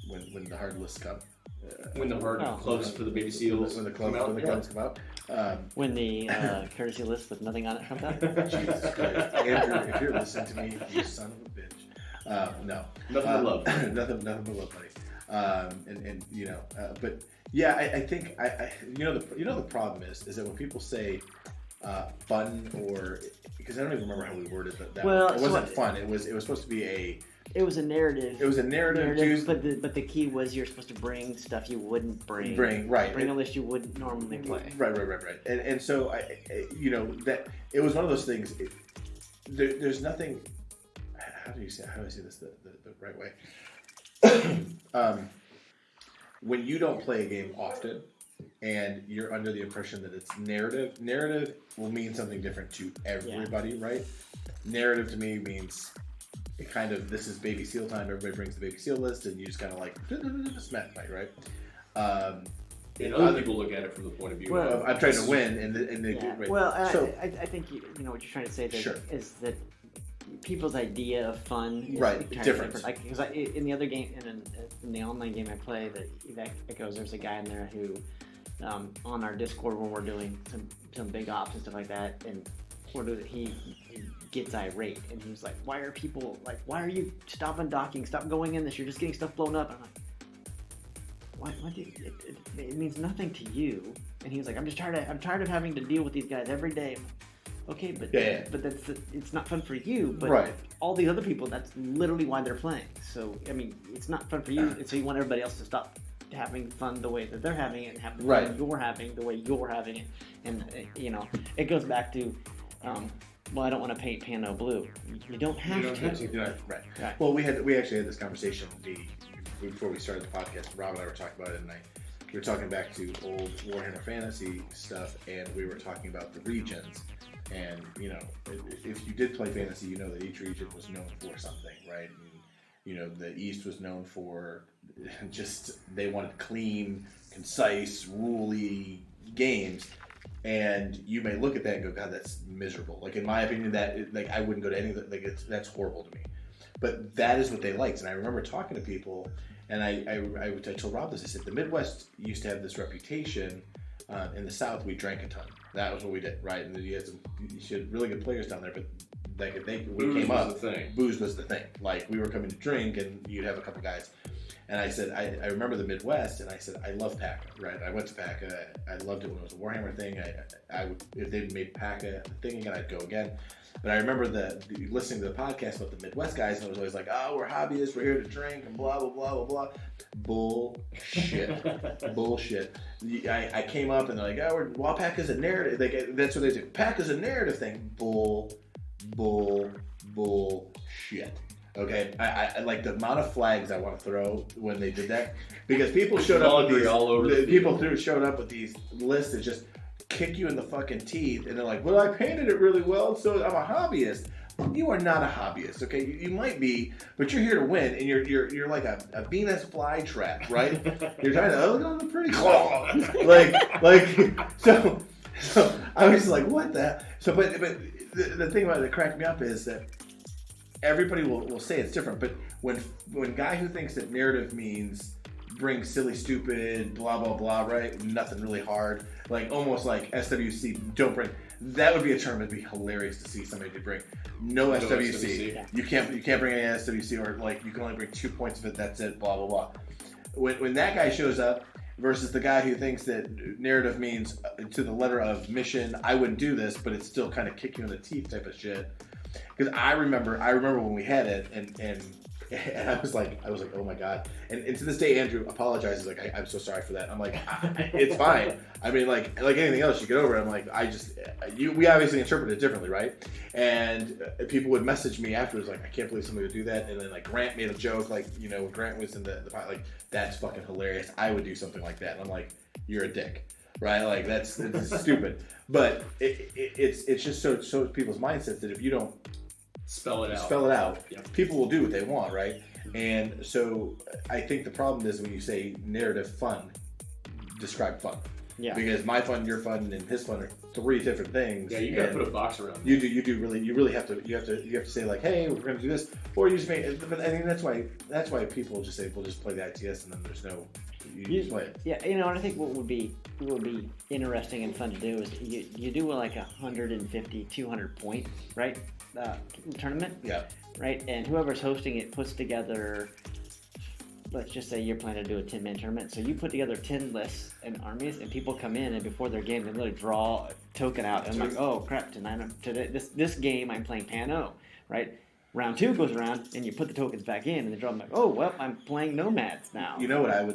When the hard lists come. When the hard clubs for the baby seals when the clubs come out. When the courtesy list with nothing on it comes out. Jesus Christ. Andrew, if you're listening to me, you son of a bitch. No. Nothing but love. nothing but love, buddy. But yeah, I think the problem is that when people say fun or because I don't even remember how we worded that. Well, it wasn't fun. It was supposed to be It was a narrative. It was a narrative. But the key was you're supposed to bring stuff you wouldn't bring. Bring a list you wouldn't normally play. Right. And so that it was one of those things. There's nothing. How do I say this the right way? When you don't play a game often, and you're under the impression that it's narrative will mean something different to everybody, right? Narrative to me means it kind of, this is baby seal time, everybody brings the baby seal list, and you just kind of like smack fight, right? And other people look at it from the point of view of I'm trying to win, and they do, right? Well, so, I think you know what you're trying to say there sure. is that people's idea of fun is right, kind of different. Like, because in the other game, in the online game I play, that Echoes, there's a guy in there who, on our Discord when we're doing some big ops and stuff like that, and he gets irate, and he was like, why are you stopping docking, stop going in this, you're just getting stuff blown up. I'm like, what it means nothing to you. And he was like, I'm tired of having to deal with these guys every day. Okay, but it's not fun for you. But right. all these other people, that's literally why they're playing. So I mean, it's not fun for you. So you want everybody else to stop having fun the way that they're having it, and have the fun you're having the way you're having it. And it goes back to, well, I don't want to paint Pano blue. You don't have to. Right. Well, we actually had this conversation before we started the podcast. Rob and I were talking about it, and we were talking back to old Warhammer Fantasy stuff, and we were talking about the regions. And if you did play fantasy, you know that each region was known for something, right? And the East was known for just they wanted clean, concise, ruly games. And you may look at that and go, God, that's miserable. Like in my opinion, I wouldn't go to any of that. That's horrible to me. But that is what they liked. And I remember talking to people, and I told Rob this. I said the Midwest used to have this reputation. In the South, we drank a ton. That was what we did, right? And you had really good players down there, but like if we came up, booze was the thing. Like we were coming to drink, and you'd have a couple guys. And I said, I remember the Midwest, and I said, I love PACA, right? I went to PACA. I loved it when it was a Warhammer thing. I would, if they made PACA a thing again, I'd go again. But I remember listening to the podcast about the Midwest guys, and it was always like, oh, we're hobbyists, we're here to drink, and blah, blah, blah, blah, blah. Bullshit. Bullshit. I came up, and they're like, oh, well, PACA's a narrative. That's what they do. PACA's a narrative thing. Bullshit. Okay, I like the amount of flags I want to throw when they did that, because people showed up with these, all over showed up with these lists that just kick you in the fucking teeth, and they're like, well, I painted it really well, so I'm a hobbyist. You are not a hobbyist, okay? You might be, but you're here to win, and you're like a Venus flytrap, right? You're trying to look pretty claw, so I was like, what the? So, but the thing about it that cracked me up is that everybody will say it's different, but when guy who thinks that narrative means bring silly, stupid, blah, blah, blah, right? Nothing really hard. Like, almost like SWC, don't bring. That would be a tournament. It'd be hilarious to see somebody to bring. No SWC. Yeah. You can't bring any SWC, or like, you can only bring 2 points of it, that's it, blah, blah, blah. When that guy shows up versus the guy who thinks that narrative means to the letter of mission, I wouldn't do this, but it's still kind of kick you in the teeth type of shit. Because I remember when we had it, and I was like, oh my god. And to this day, Andrew apologizes, like, I'm so sorry for that. I'm like, it's fine. I mean, like anything else, you get over it. I'm like, we obviously interpret it differently, right? And people would message me afterwards, like, I can't believe somebody would do that. And then, like, Grant made a joke, like, when Grant was in the pot, like, that's fucking hilarious. I would do something like that. And I'm like, you're a dick, right? Like, that's stupid. But it's just so people's mindsets that if you don't spell it out, yep, people will do what they want, right? And so I think the problem is when you say narrative fun, describe fun. Yeah. Because my fun, your fun, and his fun are 3 different things. Yeah, you gotta put a box around it. You really have to say, like, hey, we're gonna do this, or you just make. But I think that's why people just say, we'll just play the ITS, and then there's no. You just play it. Yeah, and I think what would be interesting and fun to do is you do like 150, 200 point, right, tournament. Yeah. Right, and whoever's hosting it puts together. Let's just say you're planning to do a 10-man tournament, so you put together 10 lists and armies, and people come in, and before their game, they literally draw a token out, and I'm like, oh crap! Today this game I'm playing Pan-O, right? Round 2 goes around, and you put the tokens back in, and they draw. I'm like, oh well, I'm playing Nomads now. You know what I'd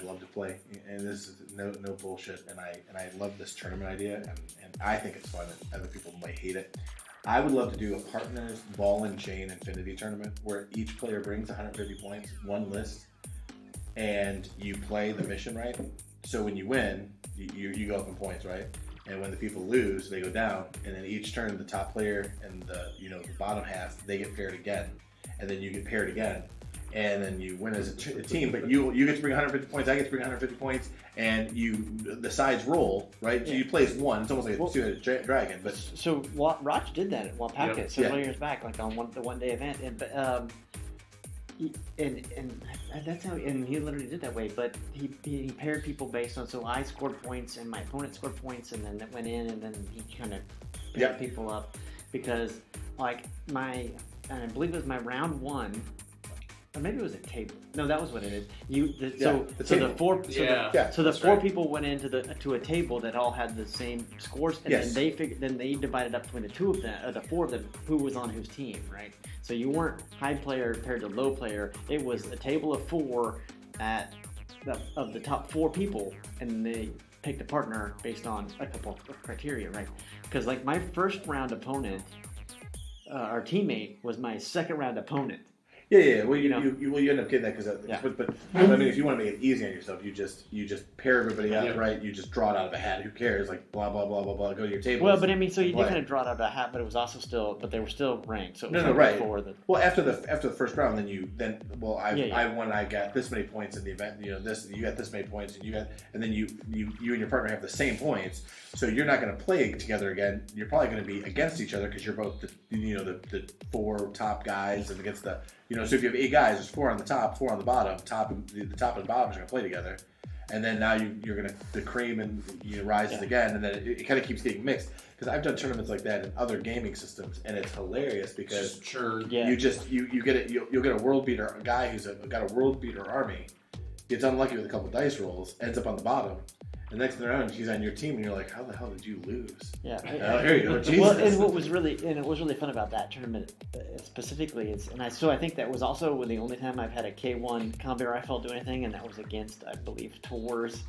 love to play, and this is no bullshit, and I love this tournament idea, and I think it's fun, and other people might hate it. I would love to do a partners ball and chain infinity tournament where each player brings 150 points, one list, and you play the mission, right? So when you win, you go up in points, right? And when the people lose, they go down, and then each turn the top player and the bottom half, they get paired again, and then you get paired again, and then you win as a team. But you get to bring 150 points, I get to bring 150 points, and the sides roll, right? So you play as one. It's almost like a two-headed dragon. But so Raj did that at Wapaka Yep. several years back, like on the one day event, and that's how, and he literally did that way. But he paired people based on, so I scored points and my opponent scored points, and then that went in, and then he kind of paired people up, because like and I believe it was my round 1. Or maybe it was a table. No, that was what it is. The four people went into a table that all had the same scores, and then they divided up between the 2 of them, or the 4 of them, who was on whose team, right? So you weren't high player paired to low player. It was a table of 4 of the top 4 people, and they picked a partner based on a couple of criteria, right? Because like my first round opponent, our teammate, was my second round opponent. Yeah. Well, you end up getting that because, but I mean, if you want to make it easy on yourself, you just pair everybody up, right? You just draw it out of a hat. Who cares? Like blah blah blah blah blah. Go to your table. Well, but I mean, so you did kind of draw it out of a hat, but it was also but they were still ranked. So it was right. Well, after the first round, I won. I got this many points in the event. You got this many points, and then you and your partner have the same points. So you're not going to play together again. You're probably going to be against each other because you're both the 4 top guys and against the. So if you have 8 guys, there's 4 on the top, 4 on the bottom. The top and the bottom are going to play together, and then now you're gonna the cream and rises again, and then it kind of keeps getting mixed. Because I've done tournaments like that in other gaming systems, and it's hilarious because you you'll get a world beater, a guy who's got a world beater army, gets unlucky with a couple dice rolls, ends up on the bottom. The next thing around, he's on your team, and you're like, "How the hell did you lose?" Yeah. Here you go. Jesus. Well, and what was really fun about that tournament specifically is, I think that was also the only time I've had a K1 combat rifle do anything, and that was against, I believe, Tor's,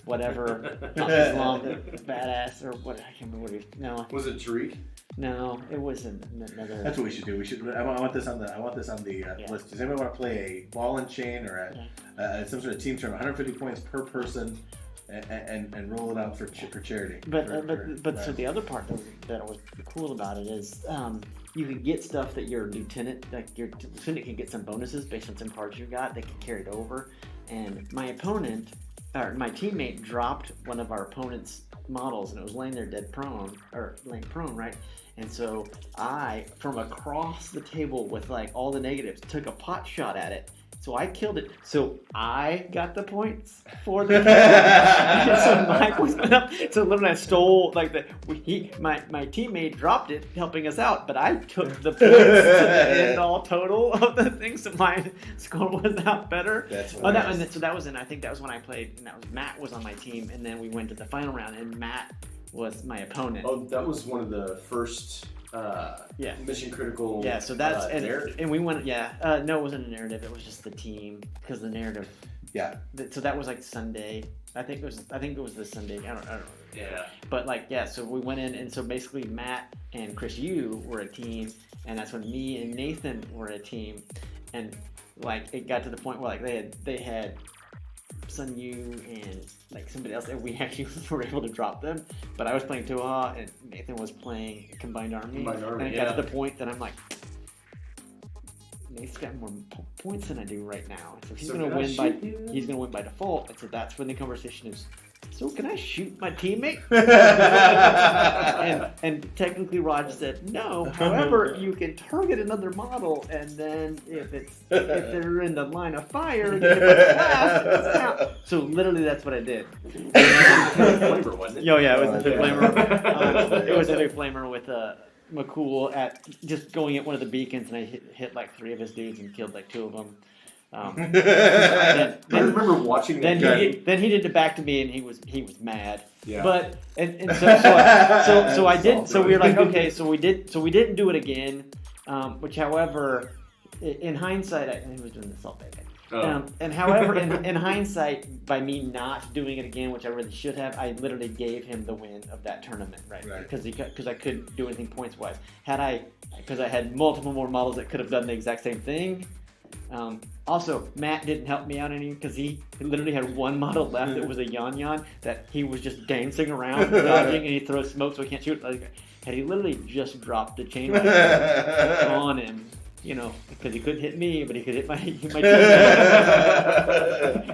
whatever, not Islam, badass or what? I can't remember what he. No. Was it Tariq? No, it wasn't another. That's what we should do. We should. I want this on the list. Does anybody want to play a ball and chain or some sort of team tournament? 150 points per person. And roll it out for charity. But so the other part that was cool about it is you can get stuff that your lieutenant can get some bonuses based on some cards you got that can carry it over. And my teammate dropped one of our opponent's models, and it was laying there laying prone, right? And so I, from across the table with like all the negatives, took a pot shot at it. So I killed it. So I got the points for the kill. So Mike was up. So literally I stole my teammate dropped it, helping us out, but I took the points to the end all total of the thing. So my score was out better. That's I think that was when I played, and that was Matt was on my team, and then we went to the final round, and Matt was my opponent. Oh, that was one of the first. Mission critical. Yeah, so that's and we went. No, it wasn't a narrative. It was just the team because the narrative. Yeah. So that was like Sunday. I think it was the Sunday. I don't know. Yeah. But so we went in, and so basically Matt and Chris Yu were a team, and that's when me and Nathan were a team, and like it got to the point where like they had Sun Yu and like somebody else, and we actually were able to drop them. But I was playing Toha, and Nathan was playing Combined Army. And it got to the point that I'm like, Nathan's got more points than I do right now. So he's going to win by default. And so that's when the conversation is, so can I shoot my teammate? and technically Raj said no. However, you can target another model, and then if they're in the line of fire, you can put a blast. So literally, that's what I did. Flamer, wasn't it? Oh yeah, it was a big flamer. It was a big flamer with McCool at just going at one of the beacons, and I hit like 3 of his dudes and killed like 2 of them. I remember watching that. Then he did it back to me, and he was mad. Yeah. But so I did. So we were like, okay. So we didn't do it again. Which, however, in hindsight, he was doing the salt bag. And however, in hindsight, by me not doing it again, which I really should have, I literally gave him the win of that tournament, right? Because I couldn't do anything points wise. Because I had multiple more models that could have done the exact same thing. Also, Matt didn't help me out any because he literally had 1 model left. It was a Yan that he was just dancing around, dodging, and he throws smoke so he can't shoot. Like, had he literally just dropped the chain rifle on him, because he couldn't hit me, but he could hit my team.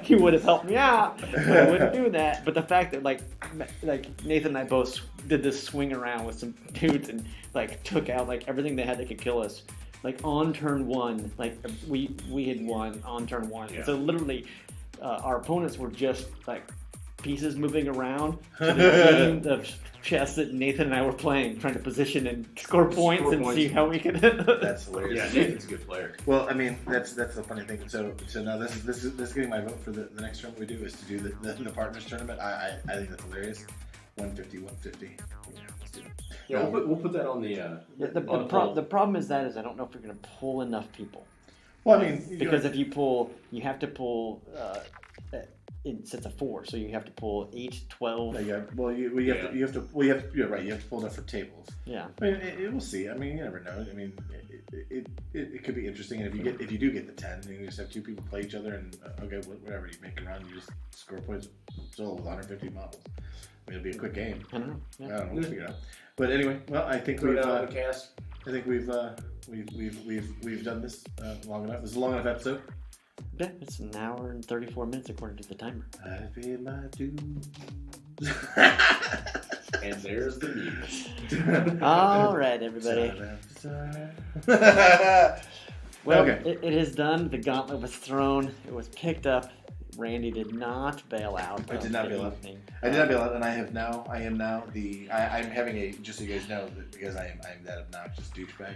He would have helped me out, but I wouldn't do that. But the fact that like Nathan and I both did this swing around with some dudes and like took out like everything they had that could kill us. Like on turn 1, like we had won on turn 1. Yeah. So literally, our opponents were just like pieces moving around. So the game of chess that Nathan and I were playing, trying to position and score points and see how we could. That's hilarious. Yeah, Nathan's a good player. Well, I mean, that's the funny thing. So now this is getting my vote for the next tournament we do is to do the partners tournament. I think that's hilarious. 150. Yeah, we'll put that on the. The problem is I don't know if you're going to pull enough people. Well, I mean, because if you pull, you have to pull in sets of 4, so you have to pull 8, 12. Yeah. Well, you have to. You're right. You have to pull enough for tables. Yeah. I mean, we'll see. I mean, you never know. I mean, it could be interesting. And if you do get the 10, then you just have 2 people play each other, and whatever you make a round, you just score points. Still with 150 models. I mean, it'll be a quick game. I don't know. Yeah. I don't know. We'll figure it out. But anyway, well, I think we've done this long enough. This is a long enough episode. Yeah, it's an hour and 34 minutes according to the timer. I pay my dues. And there's the music. All right, everybody. Well, okay. It is done. The gauntlet was thrown. It was picked up. Randy did not bail out. I did not bail out. I did not bail out, and I am now I'm having a, just so you guys know, that because I'm that obnoxious douchebag,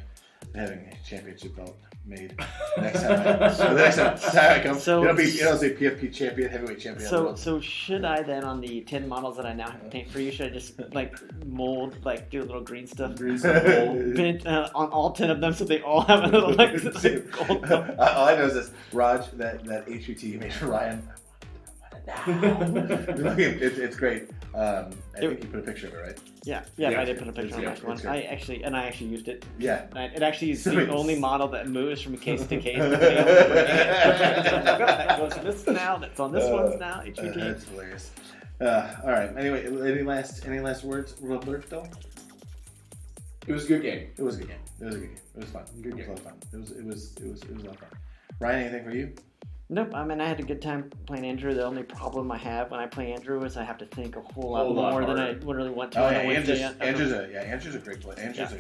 I'm having a championship belt made next time. The next time I come, it'll say PFP champion, heavyweight champion. So should I then, on the 10 models that I now have to paint for you, should I just like mold, like do a little green stuff, mold, paint on all 10 of them so they all have a little like gold color? All I know is this, Raj, that HUT you made for Ryan. It's great. I think you put a picture of it, right? Yeah, I did put a picture on that one. I actually used it. Yeah. It actually is the only model that moves from case to case. That goes to this now. That's on this one's now. HUT. That's hilarious. All right. Anyway, any last words, Roberto? It was a good game. It was a good game. It was fun. It was a lot of fun. It was a lot of fun. Ryan, anything for you? Nope. I mean, I had a good time playing Andrew. The only problem I have when I play Andrew is I have to think a whole lot more than I would really want to. Andrew's a great player. Andrew's a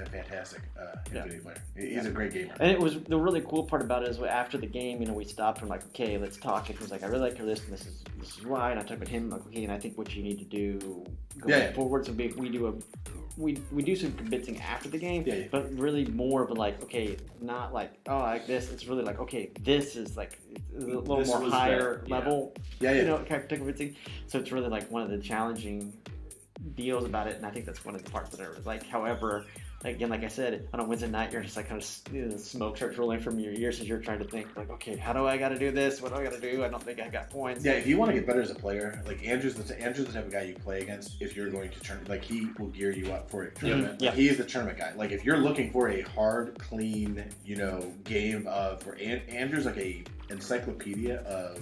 fantastic Infinity player. He's a great gamer. And it was the really cool part about it is after the game, we stopped and like, okay, let's talk. And he was like, I really like this, and this is why. And I talked with him like, okay, and I think what you need to do going forward. So we do some convincing after the game, but really more of a like, okay, not like, oh, like this. It's really like, okay, this is like a little more higher level, kind of convincing. So it's really like one of the challenging deals about it, and I think that's one of the parts that I was like. However, again, like I said, on a Wednesday night, you're just like kind of the smoke starts rolling from your ears as you're trying to think like, okay, how do I got to do this? What do I got to do? I don't think I got points. Yeah, if you want to get better as a player, like Andrew's the type of guy you play against. If you're going to turn, like he will gear you up for a tournament. Like, he is the tournament guy. Like if you're looking for a hard, clean, game of where Andrew's like a encyclopedia of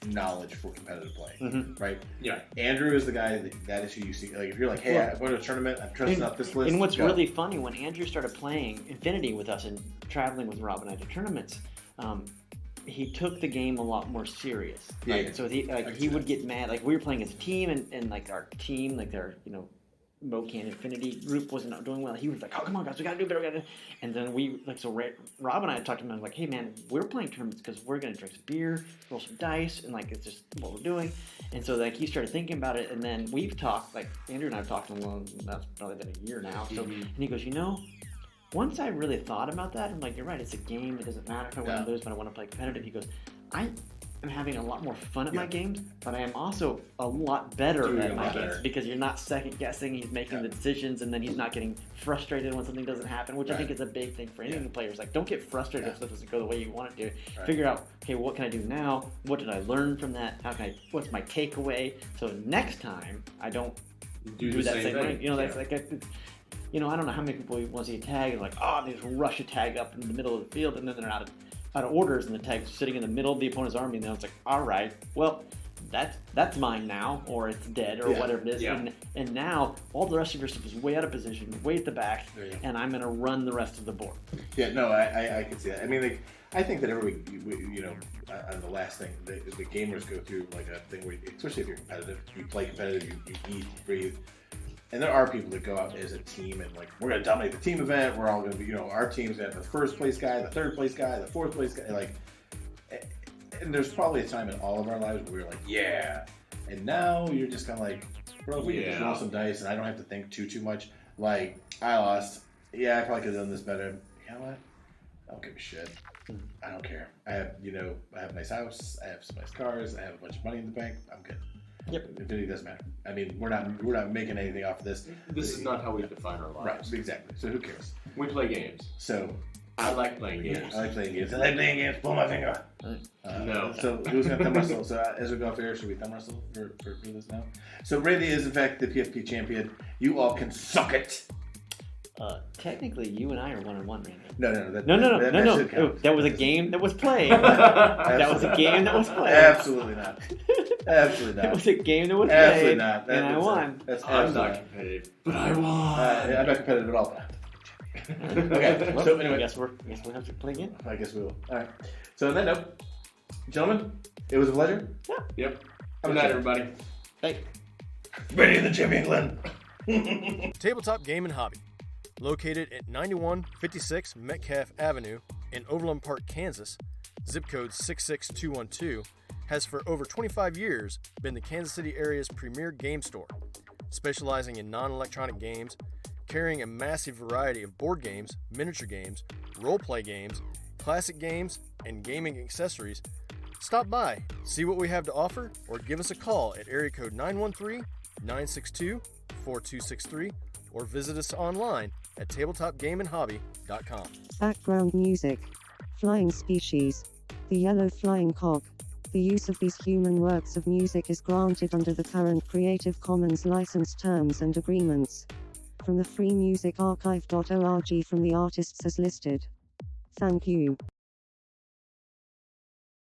knowledge for competitive play, right? Yeah. Andrew is the guy that is who you see. Like if you're like, hey, I'm going to a tournament, I'm trusting up this list. And what's really funny, when Andrew started playing Infinity with us and traveling with Rob and I to tournaments, he took the game a lot more serious. Right? Yeah. So he would get mad. Like we were playing as a team, and like our team, like their Mocan Infinity group wasn't doing well. He was like, oh, come on, guys, we got to do better. And then Rob and I talked to him, and I was like, hey, man, we're playing tournaments because we're going to drink some beer, roll some dice, and, like, it's just what we're doing. And so, like, he started thinking about it, and then we've talked, like, Andrew and I have talked to him, that's probably been a year now. So, and he goes, once I really thought about that, I'm like, you're right, it's a game. It doesn't matter if I win or lose, but I want to play competitive. He goes, I'm having a lot more fun at my games, but I am also a lot better at my games because you're not second guessing. He's making the decisions, and then he's not getting frustrated when something doesn't happen, which I think is a big thing for any of the players. Like, don't get frustrated if stuff doesn't go the way you want it to. Figure out, okay, what can I do now? What did I learn from that? What's my takeaway? So next time I don't do that same thing. That's like I don't know how many people want to see a tag and like, oh, they just rush a tag up in the middle of the field, and then they're out of orders, and the tag's sitting in the middle of the opponent's army, and then it's like, all right, well, that's mine now, or it's dead, or whatever it is. Yeah. And now all the rest of your stuff is way out of position, way at the back, and I'm going to run the rest of the board. Yeah, no, I can see that. I mean, like, I think that every week, on the last thing, the gamers go through like a thing where, especially if you're competitive, you play competitive, you eat, breathe. And there are people that go out as a team and like, we're going to dominate the team event. We're all going to be, our team's going to have the first place guy, the third place guy, the fourth place guy. Like, and there's probably a time in all of our lives where we're like, yeah. And now you're just kind of like, bro, if we can just roll some dice and I don't have to think too much. Like, I lost. Yeah, I probably could have done this better. You know what? I don't give a shit. I don't care. I have a nice house. I have some nice cars. I have a bunch of money in the bank. I'm good. Yep. It doesn't matter. I mean, we're not making anything off of this. This is not how we define our lives. Right, exactly. So who cares? We play games. So I like playing games. I like playing games. Pull my finger. No. So who's going to thumb wrestle? So as we go off air, should we thumb wrestle for this now? So Randy is in fact the PFP champion. You all can suck it. Technically, you and I are 1-1, Randy. No. That was a game that was played. That was a game that was played. Absolutely not. Absolutely not. It was a game that was played. Absolutely not. And I won. I'm not competitive, but I won. I'm not competitive at all. Okay. Well, so anyway, I guess we'll have to play again. I guess we will. All right. So on that note, gentlemen, it was a pleasure. Yeah. Yep. Good night, everybody. Thanks. Ready the champion, Glenn. Tabletop Game and Hobby. Located at 9156 Metcalf Avenue in Overland Park, Kansas, zip code 66212, has for over 25 years been the Kansas City area's premier game store, specializing in non-electronic games, carrying a massive variety of board games, miniature games, role-play games, classic games, and gaming accessories. Stop by, see what we have to offer, or give us a call at area code 913-962-4263, or visit us online at tabletopgameandhobby.com. Background music. Flying Species. The Yellow Flying Cock. The use of these human works of music is granted under the current Creative Commons license terms and agreements. From the freemusicarchive.org from the artists as listed. Thank you.